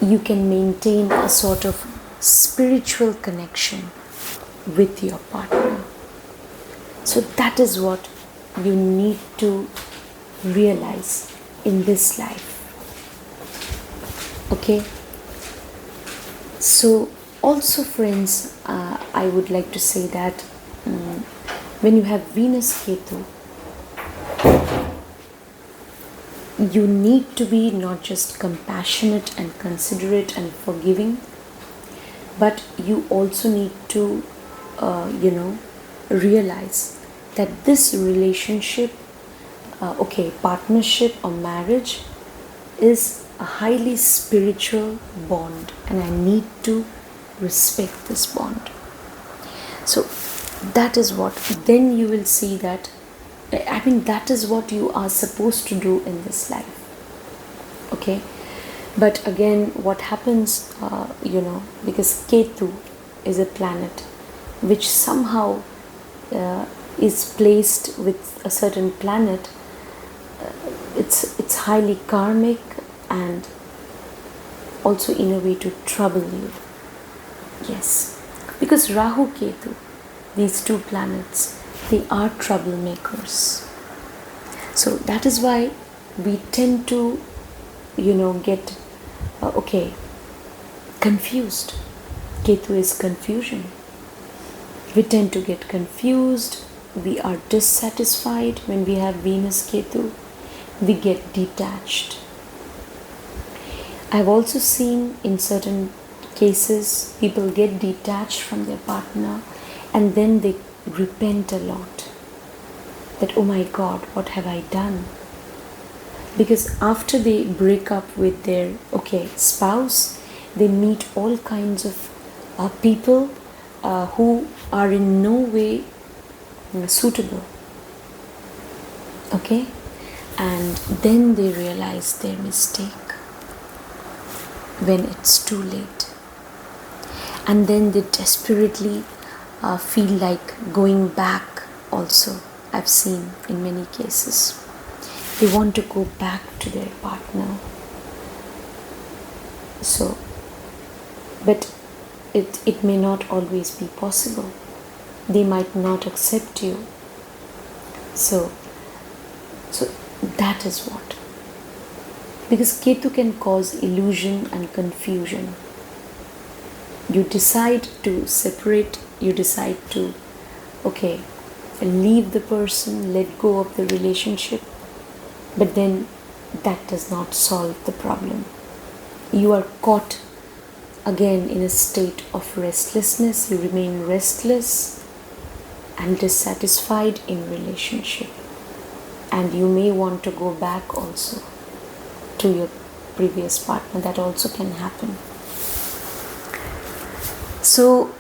you can maintain a sort of spiritual connection with your partner. So that is what you need to realize in this life. Okay? So also, friends, I would like to say that when you have Venus Ketu, you need to be not just compassionate and considerate and forgiving, but you also need to realize that this relationship, partnership or marriage is a highly spiritual bond, and I need to respect this bond. So that is what, then you will see that, that is what you are supposed to do in this life. Okay? But again, what happens, because Ketu is a planet which somehow is placed with a certain planet, it's highly karmic and also in a way to trouble you. Yes, because Rahu Ketu, these two planets, they are troublemakers. So that is why we tend to get confused. Ketu is confusion. We tend to get confused. We are dissatisfied when we have Venus Ketu. We get detached. I've also seen in certain cases people get detached from their partner and then they repent a lot. That, oh my God, what have I done? Because after they break up with their spouse, they meet all kinds of people who are in no way suitable. Okay? And then they realize their mistake when it's too late. And then they desperately feel like going back also. I've seen in many cases. They want to go back to their partner. So, but it may not always be possible. They might not accept you. So that is what. Because Ketu can cause illusion and confusion. You decide to separate, you decide to, leave the person, let go of the relationship, but then that does not solve the problem. You are caught again in a state of restlessness, you remain restless, and dissatisfied in relationship, and you may want to go back also to your previous partner. That also can happen. So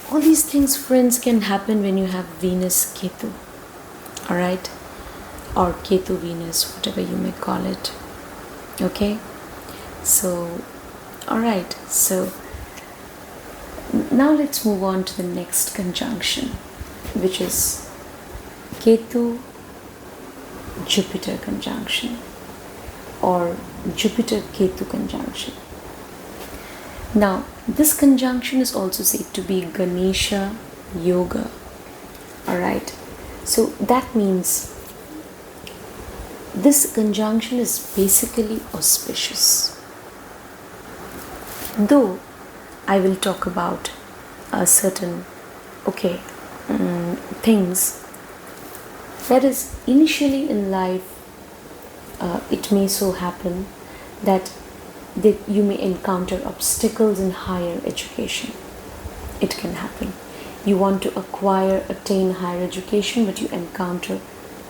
all these things, friends, can happen when you have Venus Ketu, all right, or Ketu Venus, whatever you may call it. Okay, so all right, so now let's move on to the next conjunction, which is Ketu Jupiter conjunction, or Jupiter Ketu conjunction. Now this conjunction is also said to be Ganesha Yoga. Alright, so that means this conjunction is basically auspicious. Though I will talk about certain things, that is, initially in life it may so happen that you may encounter obstacles in higher education. It can happen. You want to attain higher education, but you encounter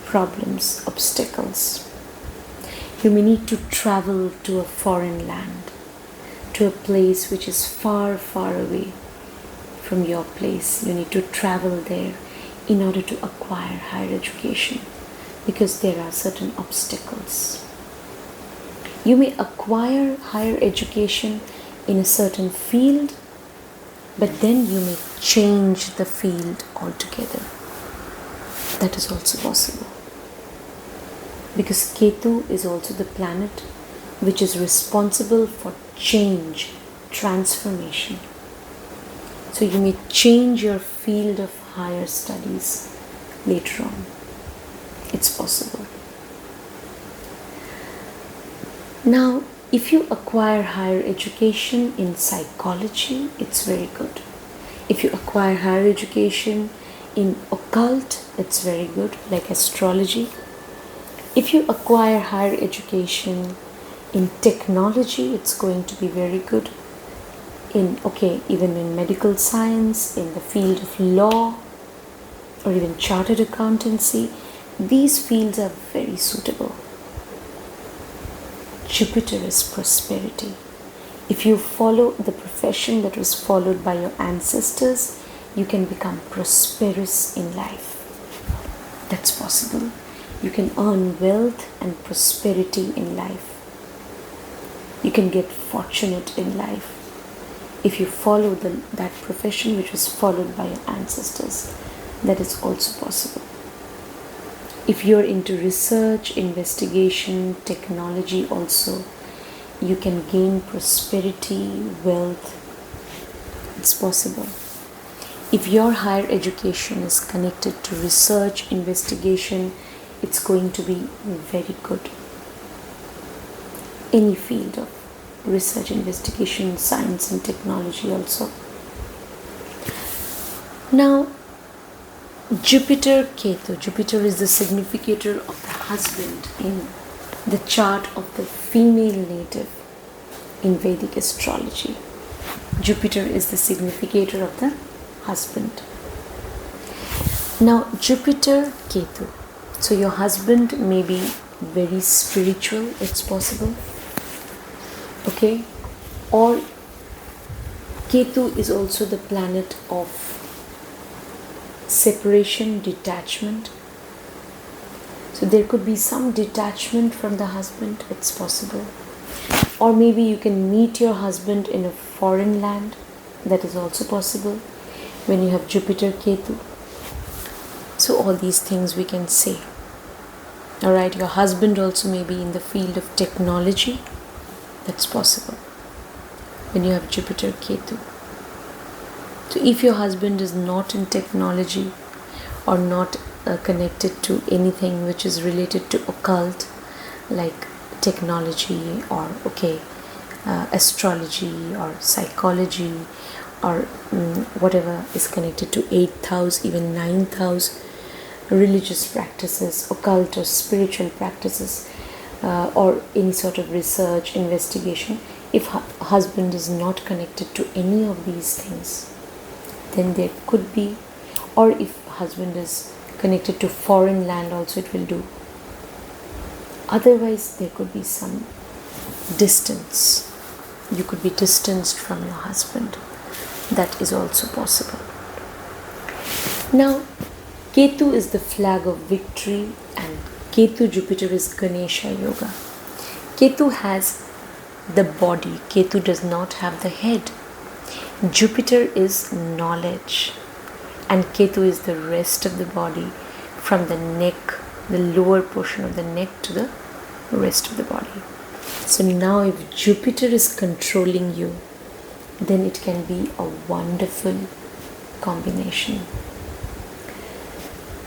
problems, obstacles. You may need to travel to a foreign land, to a place which is far, far away from your place. You need to travel there in order to acquire higher education, because there are certain obstacles. You may acquire higher education in a certain field, but then you may change the field altogether. That is also possible, because Ketu is also the planet which is responsible for change, transformation. So you may change your field of higher studies later on. It's possible. Now, if you acquire higher education in psychology, it's very good. If you acquire higher education in occult, it's very good, like astrology. If you acquire higher education in technology, it's going to be very good. Even in medical science, in the field of law, or even chartered accountancy, these fields are very suitable. Jupiter is prosperity. If you follow the profession that was followed by your ancestors, you can become prosperous in life. That's possible. You can earn wealth and prosperity in life. You can get fortunate in life if you follow that profession which was followed by your ancestors. That is also possible. If you're into research, investigation, technology also, you can gain prosperity, wealth. It's possible. If your higher education is connected to research, investigation, it's going to be very good. Any field of research, investigation, science and technology also. Now, Jupiter Ketu. Jupiter is the significator of the husband in the chart of the female native in Vedic astrology. Jupiter is the significator of the husband. Now, Jupiter Ketu. So your husband may be very spiritual, it's possible. Okay? Or Ketu is also the planet of separation, detachment. So there could be some detachment from the husband, it's possible. Or maybe you can meet your husband in a foreign land, that is also possible when you have Jupiter Ketu. So all these things we can say. Alright, your husband also may be in the field of technology, that's possible when you have Jupiter Ketu. So if your husband is not in technology or not connected to anything which is related to occult, like technology or astrology or psychology or whatever is connected to 8th house, even 9th house, religious practices, occult or spiritual practices, or any sort of research, investigation, if husband is not connected to any of these things, then there could be, or if husband is connected to foreign land also it will do. Otherwise there could be some distance. You could be distanced from your husband. That is also possible. Now, Ketu is the flag of victory, and Ketu Jupiter is Ganesha Yoga. Ketu has the body. Ketu does not have the head. Jupiter is knowledge, and Ketu is the rest of the body, from the neck, the lower portion of the neck, to the rest of the body. So now if Jupiter is controlling you, then it can be a wonderful combination.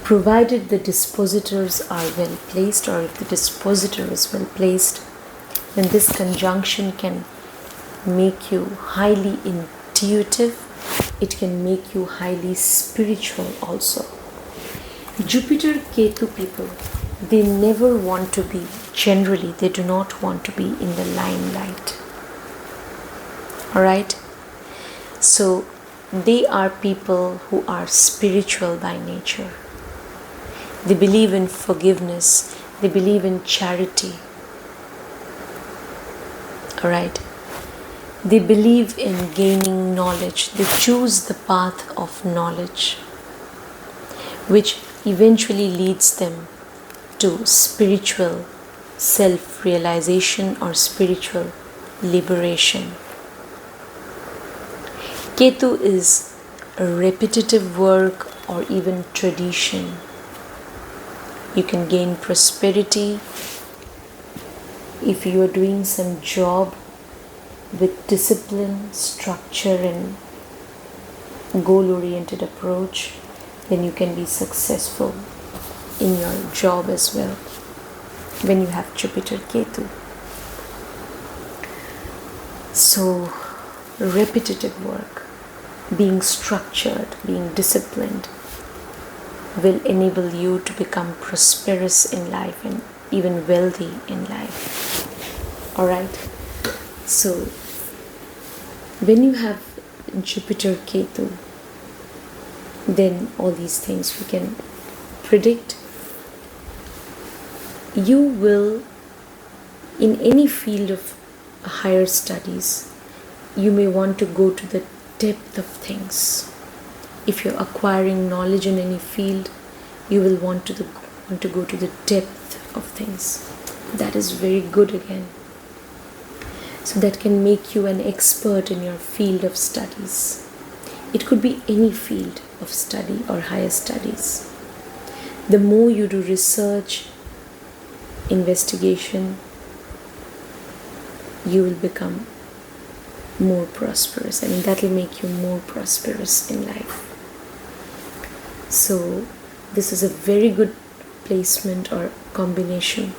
Provided the dispositors are well placed, or if the dispositor is well placed, then this conjunction can make you highly intuitive. It can make you highly spiritual also. Jupiter Ketu people, they never want to be, generally they do not want to be in the limelight. Alright? So they are people who are spiritual by nature. They believe in forgiveness. They believe in charity. Alright? They believe in gaining knowledge. They choose the path of knowledge, which eventually leads them to spiritual self-realization or spiritual liberation. Ketu is a repetitive work or even tradition. You can gain prosperity if you are doing some job with discipline, structure and goal-oriented approach. Then you can be successful in your job as well when you have Jupiter Ketu. So repetitive work, being structured, being disciplined, will enable you to become prosperous in life and even wealthy in life. Alright? So when you have Jupiter Ketu, then all these things we can predict. You will, in any field of higher studies, you may want to go to the depth of things. If you're acquiring knowledge in any field, you will want to go to the depth of things. That is very good again. So that can make you an expert in your field of studies. It could be any field of study or higher studies. The more you do research, investigation, you will become more prosperous. I mean, that will make you more prosperous in life. So this is a very good placement or combination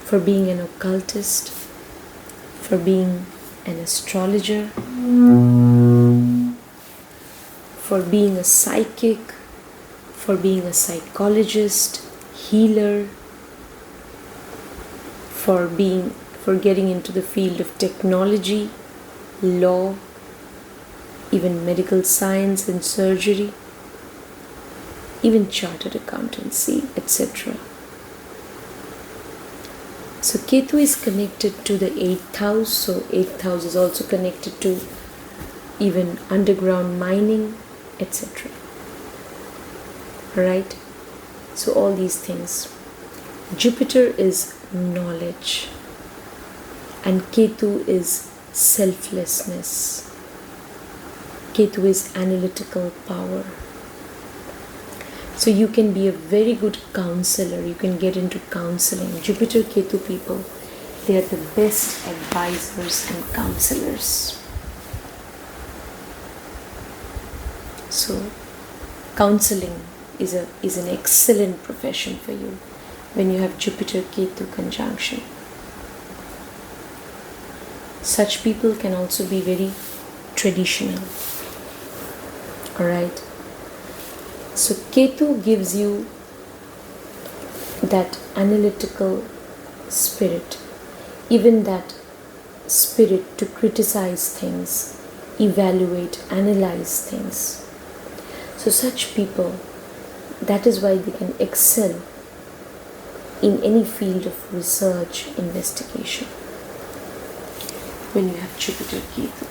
for being an occultist, for being an astrologer, for being a psychic, for being a psychologist, healer, for getting into the field of technology, law, even medical science and surgery, even chartered accountancy, etc. So Ketu is connected to the 8th house. So 8th house is also connected to even underground mining, etc. Right? So all these things. Jupiter is knowledge and Ketu is selflessness. Ketu is analytical power. So you can be a very good counselor. You can get into counseling. Jupiter Ketu people, they are the best advisors and counselors. So counseling is an excellent profession for you when you have Jupiter Ketu conjunction. Such people can also be very traditional. Alright? So Ketu gives you that analytical spirit, even that spirit to criticize things, evaluate, analyze things. So such people, that is why they can excel in any field of research, investigation, when you have Jupiter Ketu.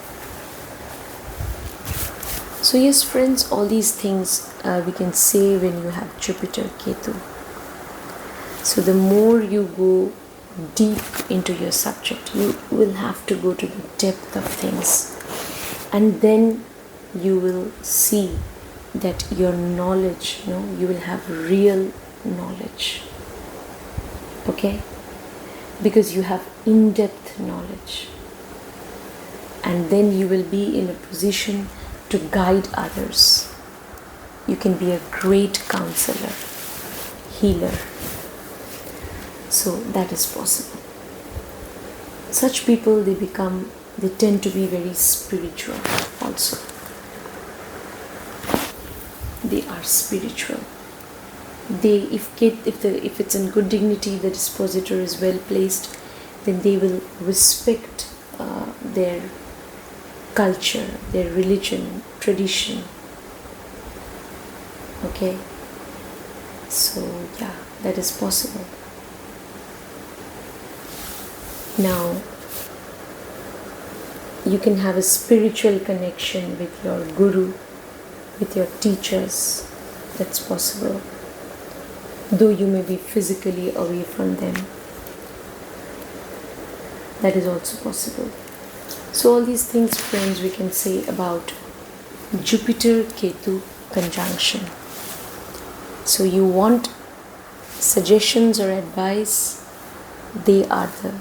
So yes friends, all these things we can say when you have Jupiter Ketu. So the more you go deep into your subject, you will have to go to the depth of things, and then you will see that your knowledge, you will have real knowledge. Okay? Because you have in-depth knowledge, and then you will be in a position to guide others. You can be a great counselor, healer. So that is possible. Such people, they tend to be very spiritual also. They are spiritual. If it's in good dignity, the dispositor is well placed, then they will respect their culture, their religion, tradition. Okay? So yeah, that is possible. Now, you can have a spiritual connection with your guru, with your teachers. That's possible. Though you may be physically away from them, that is also possible. So all these things, friends, we can say about Jupiter Ketu conjunction. So you want suggestions or advice, they are the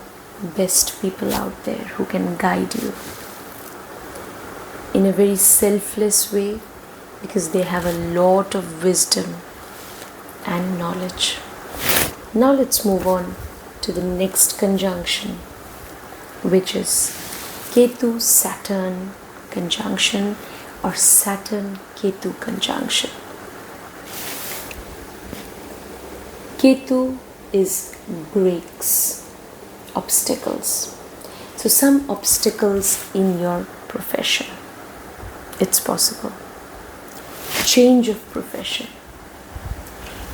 best people out there who can guide you in a very selfless way, because they have a lot of wisdom and knowledge. Now let's move on to the next conjunction, which is Ketu Saturn conjunction or Saturn Ketu conjunction. Ketu is breaks, obstacles. So some obstacles in your profession, it's possible. Change of profession,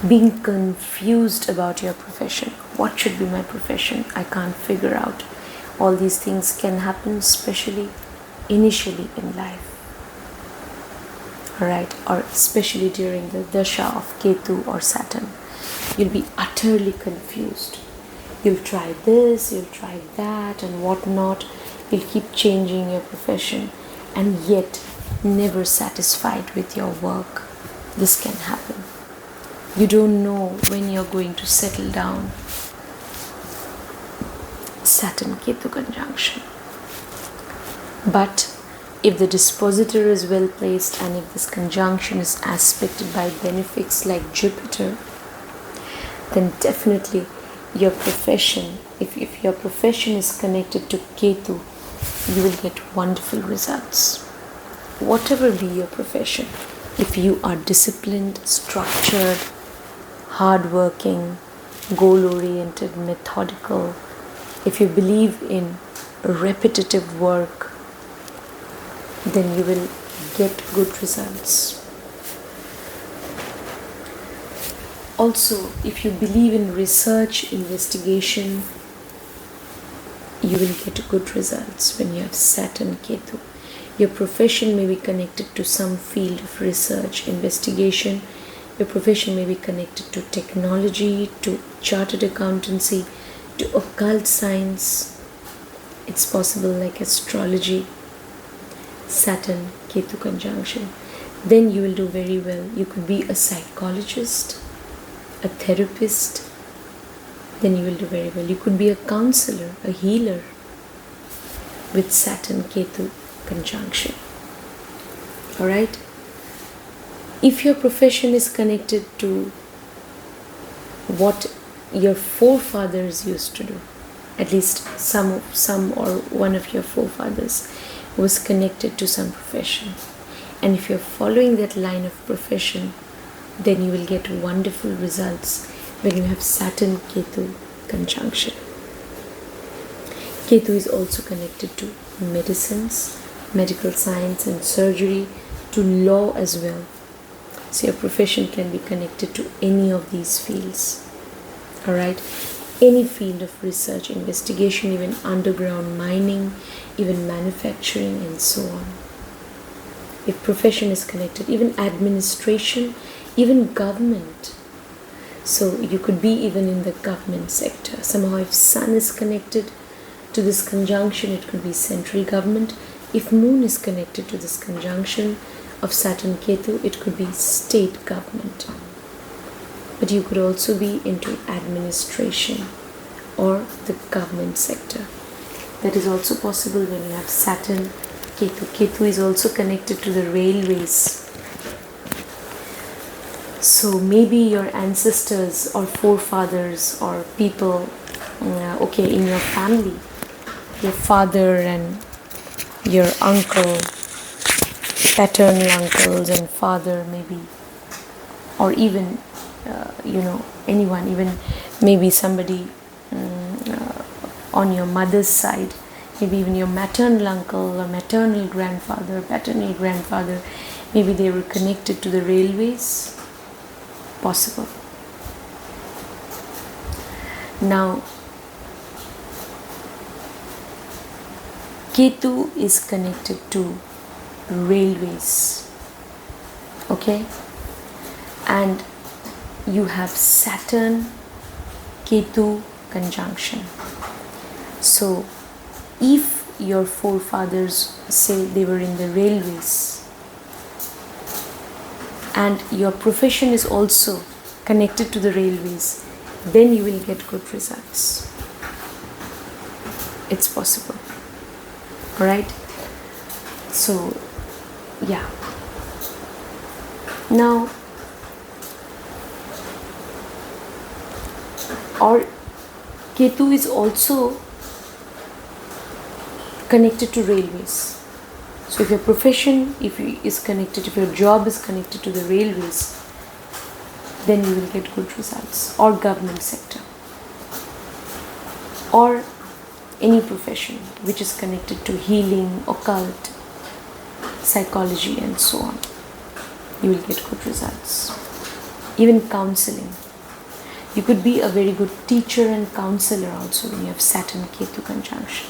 being confused about your profession. What should be my profession? I can't figure out. All these things can happen, especially initially in life. Alright, or especially during the dasha of Ketu or Saturn. You'll be utterly confused. You'll try this, you'll try that and whatnot. You'll keep changing your profession and yet never satisfied with your work. This can happen. You don't know when you're going to settle down. Saturn Ketu conjunction. But if the dispositor is well placed and if this conjunction is aspected by benefics like Jupiter, then definitely your profession, if your profession is connected to Ketu, you will get wonderful results. Whatever be your profession, if you are disciplined, structured, hardworking, goal-oriented, methodical, if you believe in repetitive work, then you will get good results. Also, if you believe in research, investigation, you will get good results when you have Saturn Ketu. Your profession may be connected to some field of research, investigation. Your profession may be connected to technology, to chartered accountancy, to occult science. It's possible like astrology. Saturn Ketu conjunction. Then you will do very well. You could be a psychologist, a therapist. Then you will do very well. You could be a counselor, a healer with Saturn Ketu conjunction. Alright? If your profession is connected to what your forefathers used to do, at least some or one of your forefathers was connected to some profession, and if you're following that line of profession, then you will get wonderful results when you have Saturn Ketu conjunction. Ketu is also connected to medicines, medical science and surgery, to law as well. So your profession can be connected to any of these fields. Alright? Any field of research, investigation, even underground mining, even manufacturing, and so on. If profession is connected, even administration, even government. So you could be even in the government sector. Somehow if Sun is connected to this conjunction, it could be central government. If Moon is connected to this conjunction of Saturn Ketu, it could be state government. But you could also be into administration or the government sector. That is also possible when you have Saturn Ketu. Ketu is also connected to the railways. So maybe your ancestors or forefathers or people, in your family, your father and your uncle, paternal uncles and father maybe, or even, anyone, even maybe somebody on your mother's side, maybe even your maternal uncle or maternal grandfather, paternal grandfather, maybe they were connected to the railways. Possible. Now, Ketu is connected to railways. Okay? And you have Saturn Ketu conjunction. So, if your forefathers say they were in the railways, and your profession is also connected to the railways, then you will get good results. It's possible. Alright? So, yeah. Now, or Ketu is also connected to railways. So if your profession if your job is connected to the railways, then you will get good results, or government sector, or any profession which is connected to healing, occult, psychology and so on. You will get good results. Even counseling. You could be a very good teacher and counselor also when you have Saturn Ketu conjunction.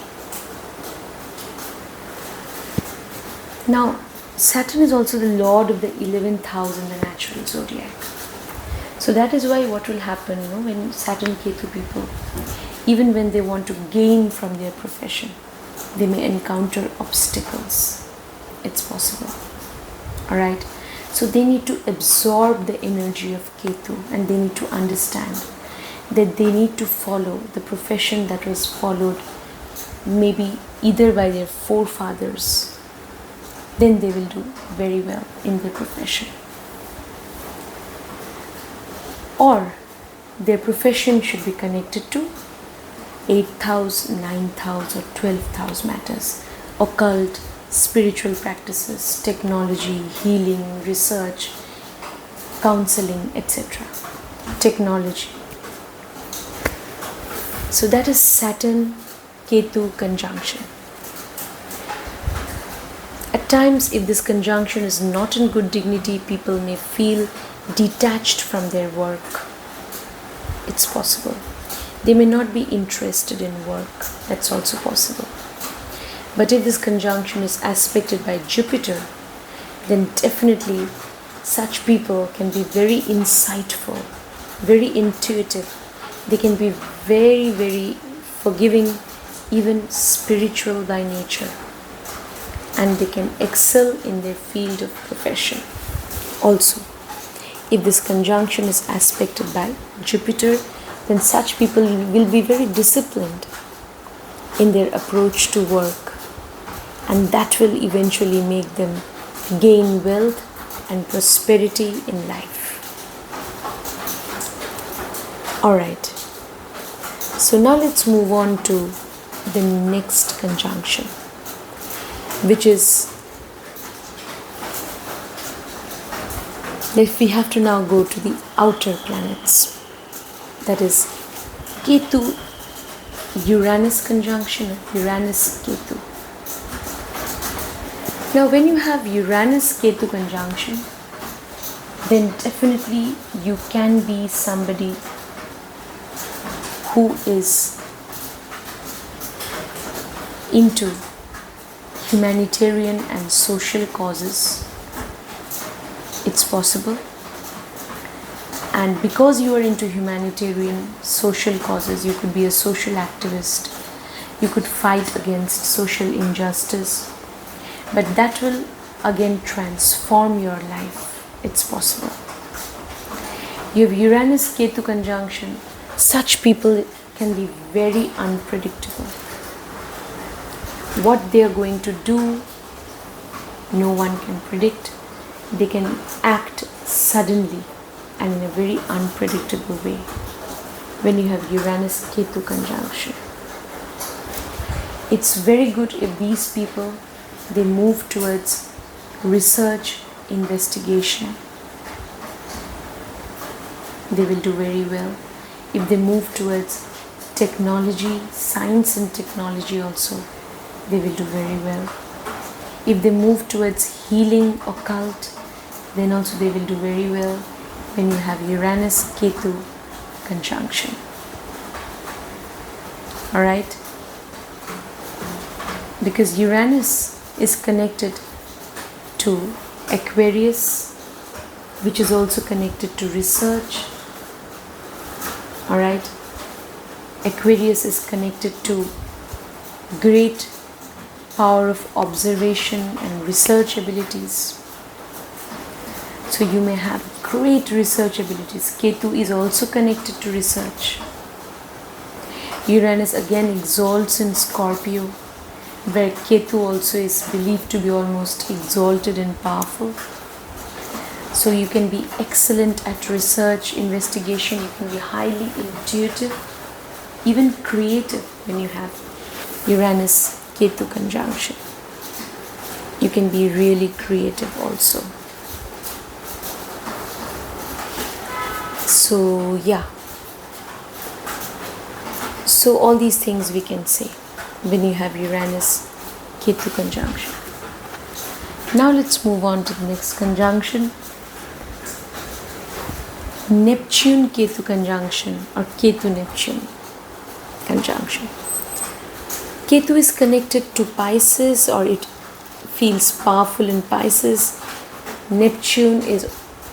Now, Saturn is also the lord of the 11th house in the natural zodiac. So that is why what will happen, when Saturn Ketu people, even when they want to gain from their profession, they may encounter obstacles. It's possible. Alright? So they need to absorb the energy of Ketu, and they need to understand that they need to follow the profession that was followed maybe either by their forefathers. Then they will do very well in their profession. Or their profession should be connected to 8th house, 9th house or 12th house matters. Occult, spiritual practices, technology, healing, research, counseling, etc. Technology. So that is Saturn Ketu conjunction. At times, if this conjunction is not in good dignity, people may feel detached from their work. It's possible. They may not be interested in work. That's also possible. But if this conjunction is aspected by Jupiter, then definitely such people can be very insightful, very intuitive. They can be very, very forgiving, even spiritual by nature. And they can excel in their field of profession. Also, if this conjunction is aspected by Jupiter, then such people will be very disciplined in their approach to work, and that will eventually make them gain wealth and prosperity in life. Alright, so now let's move on to the next conjunction, which is, if we have to now go to the outer planets, that is Ketu Uranus conjunction, Uranus Ketu. Now when you have Uranus Ketu conjunction, then definitely you can be somebody who is into humanitarian and social causes. It's possible. And because you are into humanitarian social causes, you could be a social activist. You could fight against social injustice. But that will again transform your life. It's possible. You have Uranus Ketu conjunction. Such people can be very unpredictable. What they are going to do, no one can predict. They can act suddenly and in a very unpredictable way when you have Uranus Ketu conjunction. It's very good if these people, they move towards research, investigation. They will do very well. If they move towards technology, science and technology also, they will do very well. If they move towards healing, occult, then also they will do very well when you have Uranus Ketu conjunction. Alright? Because Uranus is connected to Aquarius, which is also connected to research. Alright? Aquarius is connected to great power of observation and research abilities. So you may have great research abilities. Ketu is also connected to research. Uranus again exalts in Scorpio, where Ketu also is believed to be almost exalted and powerful. So you can be excellent at research, investigation. You can be highly intuitive, even creative when you have Uranus Ketu conjunction. You can be really creative also. So yeah. So all these things we can say when you have Uranus Ketu conjunction. Now let's move on to the next conjunction. Neptune Ketu conjunction or Ketu Neptune conjunction. Ketu is connected to Pisces, or it feels powerful in Pisces. Neptune is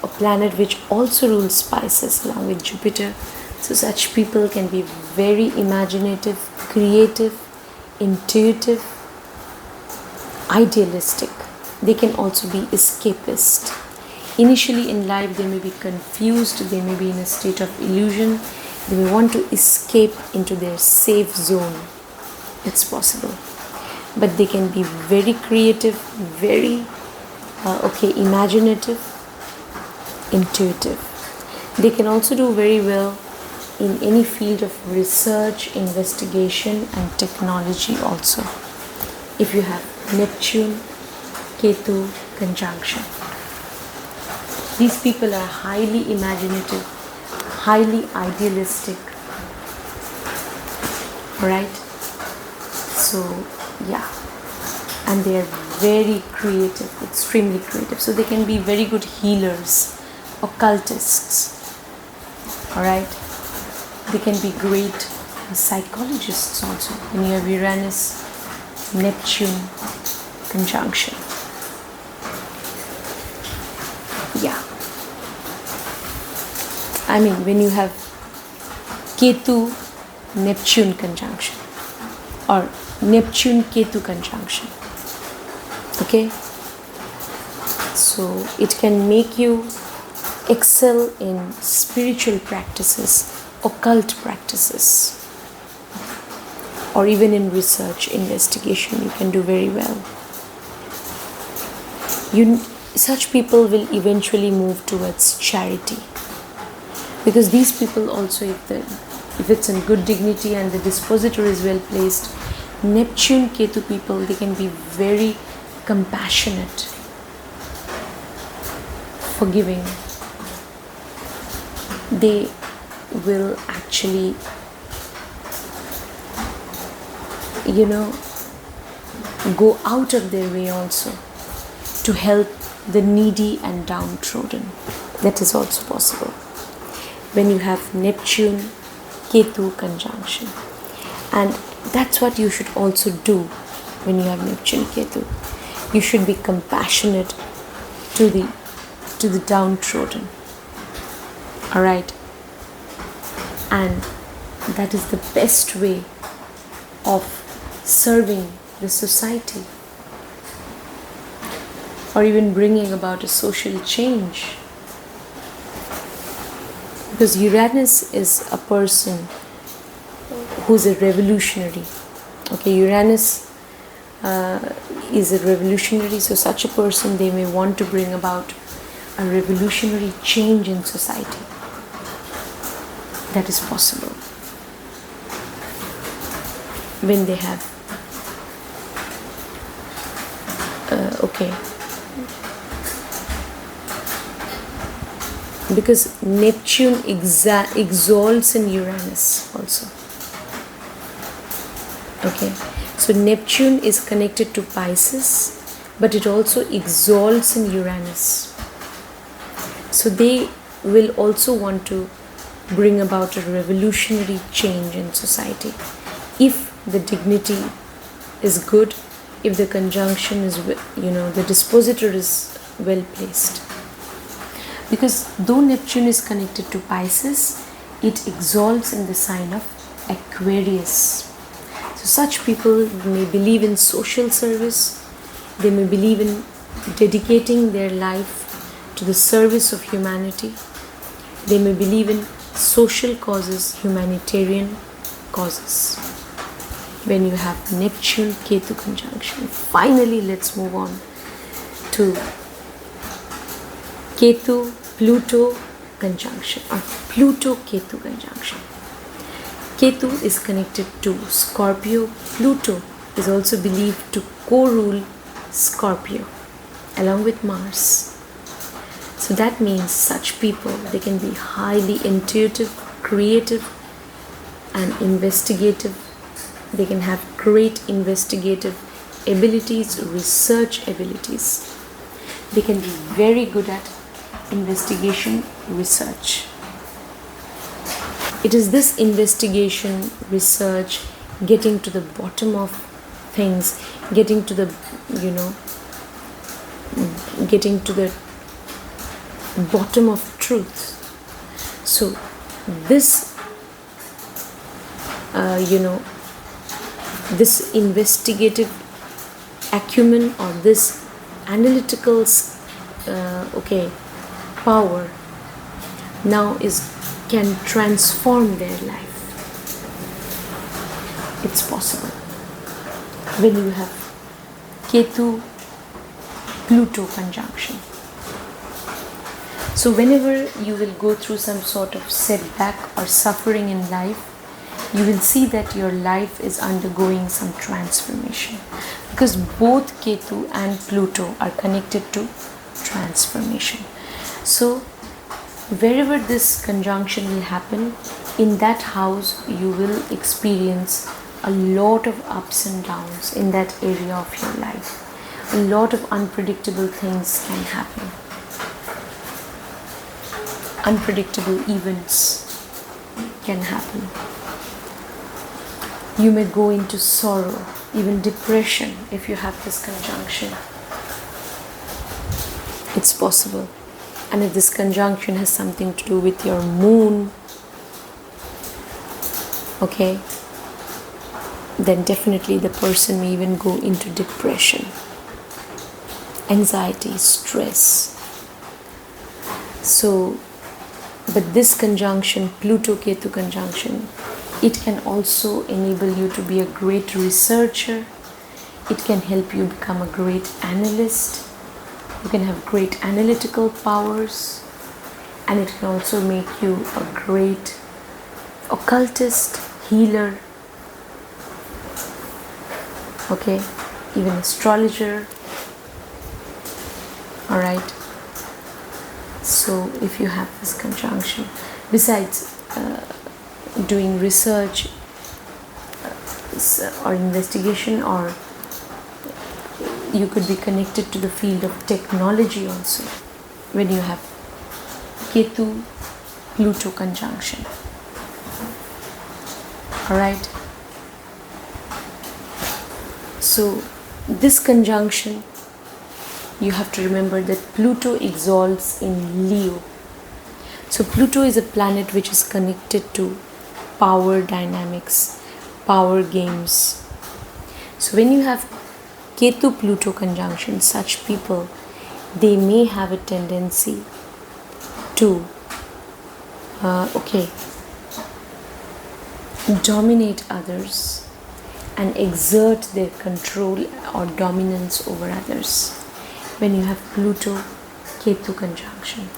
a planet which also rules Pisces along with Jupiter. So such people can be very imaginative, creative, intuitive, idealistic. They can also be escapist. Initially in life they may be confused, they may be in a state of illusion, they may want to escape into their safe zone. It's possible. But they can be very creative, very imaginative, intuitive. They can also do very well in any field of research, investigation and technology also, if you have Neptune Ketu conjunction. These people are highly imaginative, highly idealistic. Alright? So, yeah. And they are very creative, extremely creative. So they can be very good healers, occultists. Alright? They can be great psychologists also when you have Uranus Neptune conjunction. Yeah. I mean, when you have Ketu Neptune conjunction or Neptune Ketu conjunction. Okay? So it can make you excel in spiritual practices, occult practices, or even in research, investigation. You can do very well. Such people will eventually move towards charity, because these people also, if it's in good dignity and the dispositor is well placed, Neptune Ketu people, they can be very compassionate, forgiving. They will actually, go out of their way also to help the needy and downtrodden. That is also possible. When you have Neptune, Ketu conjunction. And that's what you should also do when you have Neptune, Ketu. You should be compassionate to the downtrodden. Alright? And that is the best way of serving the society, or even bringing about a social change. Because Uranus is a person who's a revolutionary. Okay, Uranus is a revolutionary, so such a person, they may want to bring about a revolutionary change in society. That is possible when they have okay, because Neptune exalts in Uranus also. Okay, so Neptune is connected to Pisces, but it also exalts in Uranus. So they will also want to bring about a revolutionary change in society. If the dignity is good, if the conjunction is, the dispositor is well placed. Because though Neptune is connected to Pisces, it exalts in the sign of Aquarius. So such people may believe in social service, they may believe in dedicating their life to the service of humanity, they may believe in social causes, humanitarian causes. When you have Neptune Ketu conjunction. Finally, let's move on to Ketu Pluto conjunction, or Pluto Ketu conjunction. Ketu is connected to Scorpio. Pluto is also believed to co-rule Scorpio along with Mars. So that means such people, they can be highly intuitive, creative and investigative. They can have great investigative abilities, research abilities. They can be very good at investigation, research. It is this investigation, research, getting to the bottom of things, getting to the bottom of truth. So this this investigative acumen, or this analytical power now can transform their life. It's possible when you have Ketu Pluto conjunction. So whenever you will go through some sort of setback or suffering in life, you will see that your life is undergoing some transformation, because both Ketu and Pluto are connected to transformation. So wherever this conjunction will happen, in that house you will experience a lot of ups and downs in that area of your life. A lot of unpredictable things can happen. Unpredictable events can happen. You may go into sorrow, even depression, if you have this conjunction. It's possible. And if this conjunction has something to do with your moon, okay, then definitely the person may even go into depression, anxiety, stress. So, but this conjunction, Pluto-Ketu conjunction, it can also enable you to be a great researcher. It can help you become a great analyst. You can have great analytical powers, and it can also make you a great occultist, healer, okay, even astrologer. All right. So if you have this conjunction, besides doing research or investigation, or you could be connected to the field of technology also when you have Ketu Pluto conjunction. Alright. So this conjunction, you have to remember that Pluto exalts in Leo. So Pluto is a planet which is connected to power dynamics, power games. So when you have Ketu Pluto conjunction, such people, they may have a tendency to dominate others and exert their control or dominance over others when you have Pluto Ketu conjunction.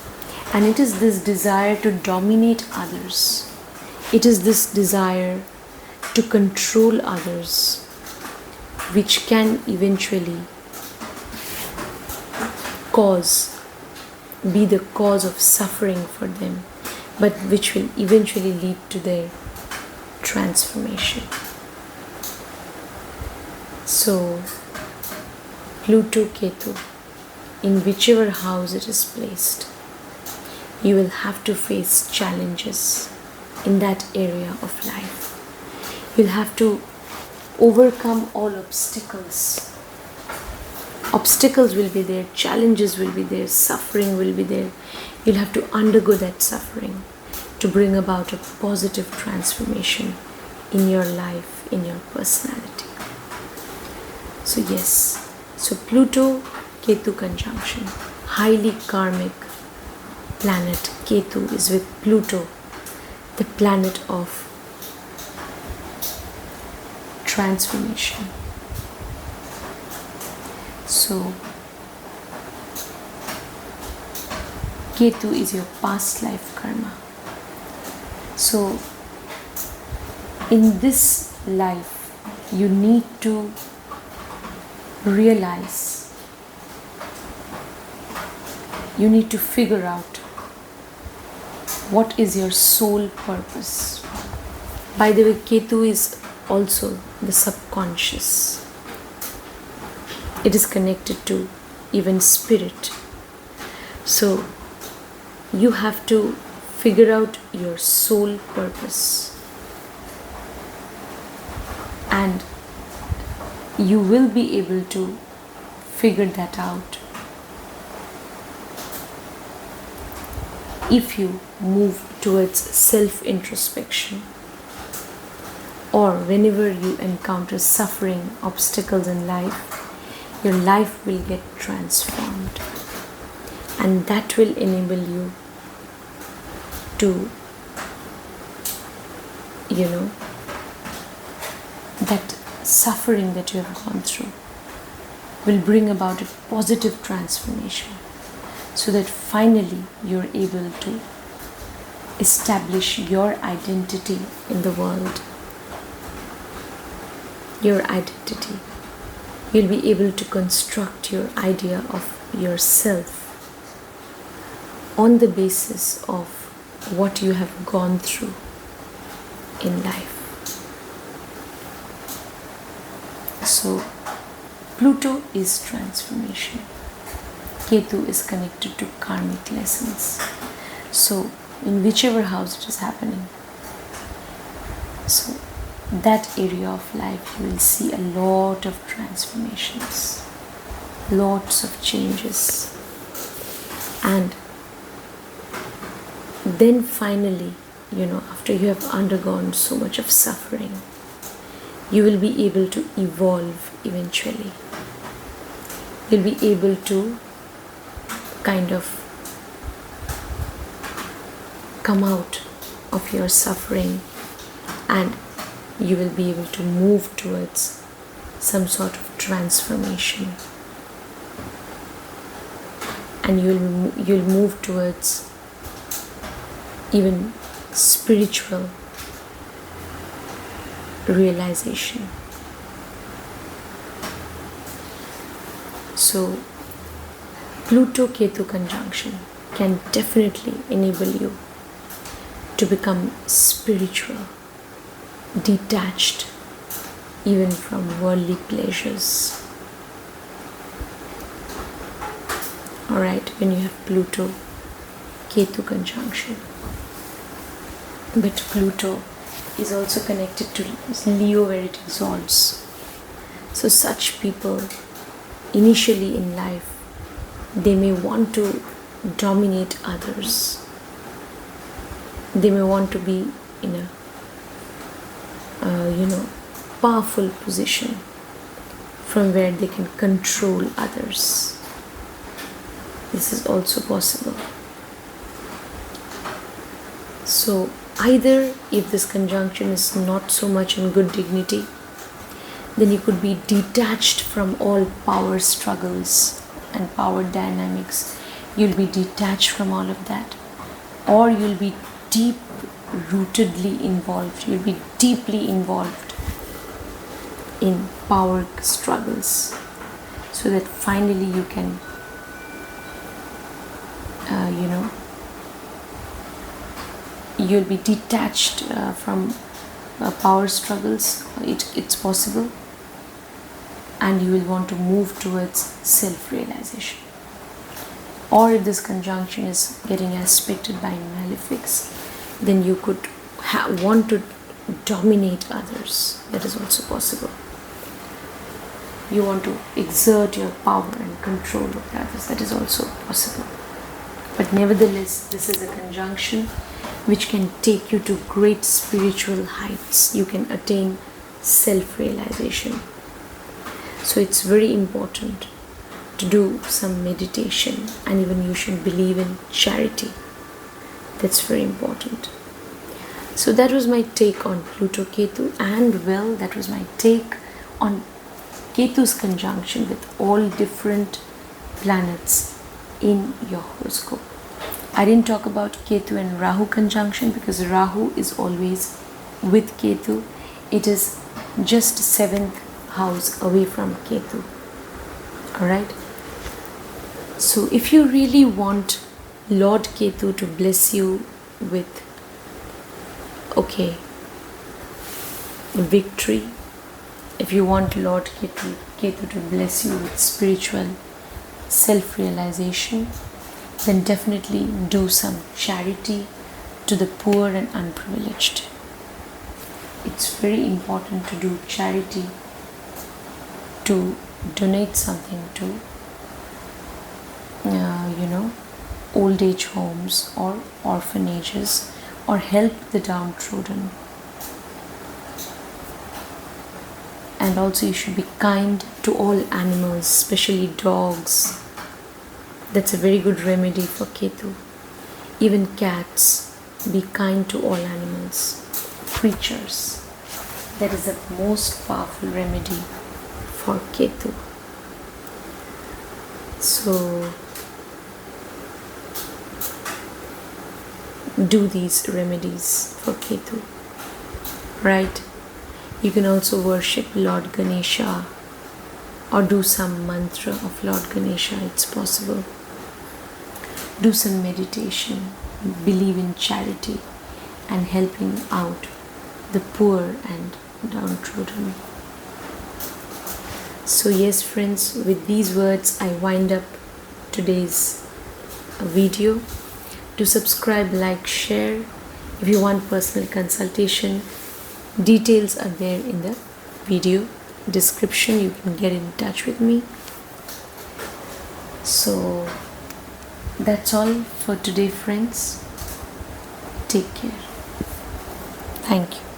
And it is this desire to dominate others, it is this desire to control others, which can eventually be the cause of suffering for them, but which will eventually lead to their transformation. So Pluto Ketu, in whichever house it is placed, you will have to face challenges in that area of life. You'll have to overcome all obstacles. Obstacles will be there, challenges will be there, suffering will be there. You'll have to undergo that suffering to bring about a positive transformation in your life, in your personality. So yes, so Pluto Ketu conjunction, highly karmic planet Ketu is with Pluto, the planet of transformation. So Ketu is your past life karma. So in this life, you need to realize, you need to figure out what is your soul purpose. By the way, Ketu is also the subconscious. It is connected to even spirit. So you have to figure out your soul purpose, and you will be able to figure that out if you move towards self-introspection, or whenever you encounter suffering, obstacles in life, your life will get transformed, and that will enable you to, that suffering that you have gone through will bring about a positive transformation, so that finally you're able to establish your identity in the world. Your identity. You'll be able to construct your idea of yourself on the basis of what you have gone through in life. So Pluto is transformation. Ketu is connected to karmic lessons. So in whichever house it is happening, so that area of life, you will see a lot of transformations, lots of changes, and then finally, after you have undergone so much of suffering, you will be able to evolve eventually. You'll be able to kind of come out of your suffering, and you will be able to move towards some sort of transformation, and you'll move towards even spiritual realization. So Pluto Ketu conjunction can definitely enable you to become spiritual, detached even from worldly pleasures. Alright, when you have Pluto Ketu conjunction. But Pluto is also connected to Leo, where it exalts. So such people, initially in life, they may want to dominate others. They may want to be in a powerful position from where they can control others. This is also possible. So either, if this conjunction is not so much in good dignity, then you could be detached from all power struggles and power dynamics. You'll be detached from all of that, or you'll be deep-rootedly involved. You'll be deeply involved in power struggles, so that finally you can you'll be detached from power struggles. It's possible, and you will want to move towards self-realization. Or if this conjunction is getting aspected by malefics, then you could want to dominate others. That is also possible. You want to exert your power and control over others. That is also possible. But nevertheless, this is a conjunction which can take you to great spiritual heights. You can attain self-realization. So it's very important to do some meditation, and even you should believe in charity. That's very important. So that was my take on Pluto Ketu, and well, that was my take on Ketu's conjunction with all different planets in your horoscope. I didn't talk about Ketu and Rahu conjunction because Rahu is always with Ketu. It is just 7th house away from Ketu. Alright? So if you really want Lord Ketu to bless you with victory, if you want Lord Ketu to bless you with spiritual self-realization, then definitely do some charity to the poor and unprivileged. It's very important to do charity, to donate something to old age homes or orphanages, or help the downtrodden. And also you should be kind to all animals, especially dogs. That's a very good remedy for Ketu. Even cats. Be kind to all animals, creatures. That is the most powerful remedy for Ketu. So do these remedies for Ketu, right? You can also worship Lord Ganesha or do some mantra of Lord Ganesha. It's possible. Do some meditation, believe in charity and helping out the poor and downtrodden. So yes friends, with these words I wind up today's video. Do subscribe, like, share. If you want personal consultation, details are there in the video description. You can get in touch with me. So that's all for today friends. Take care. Thank you.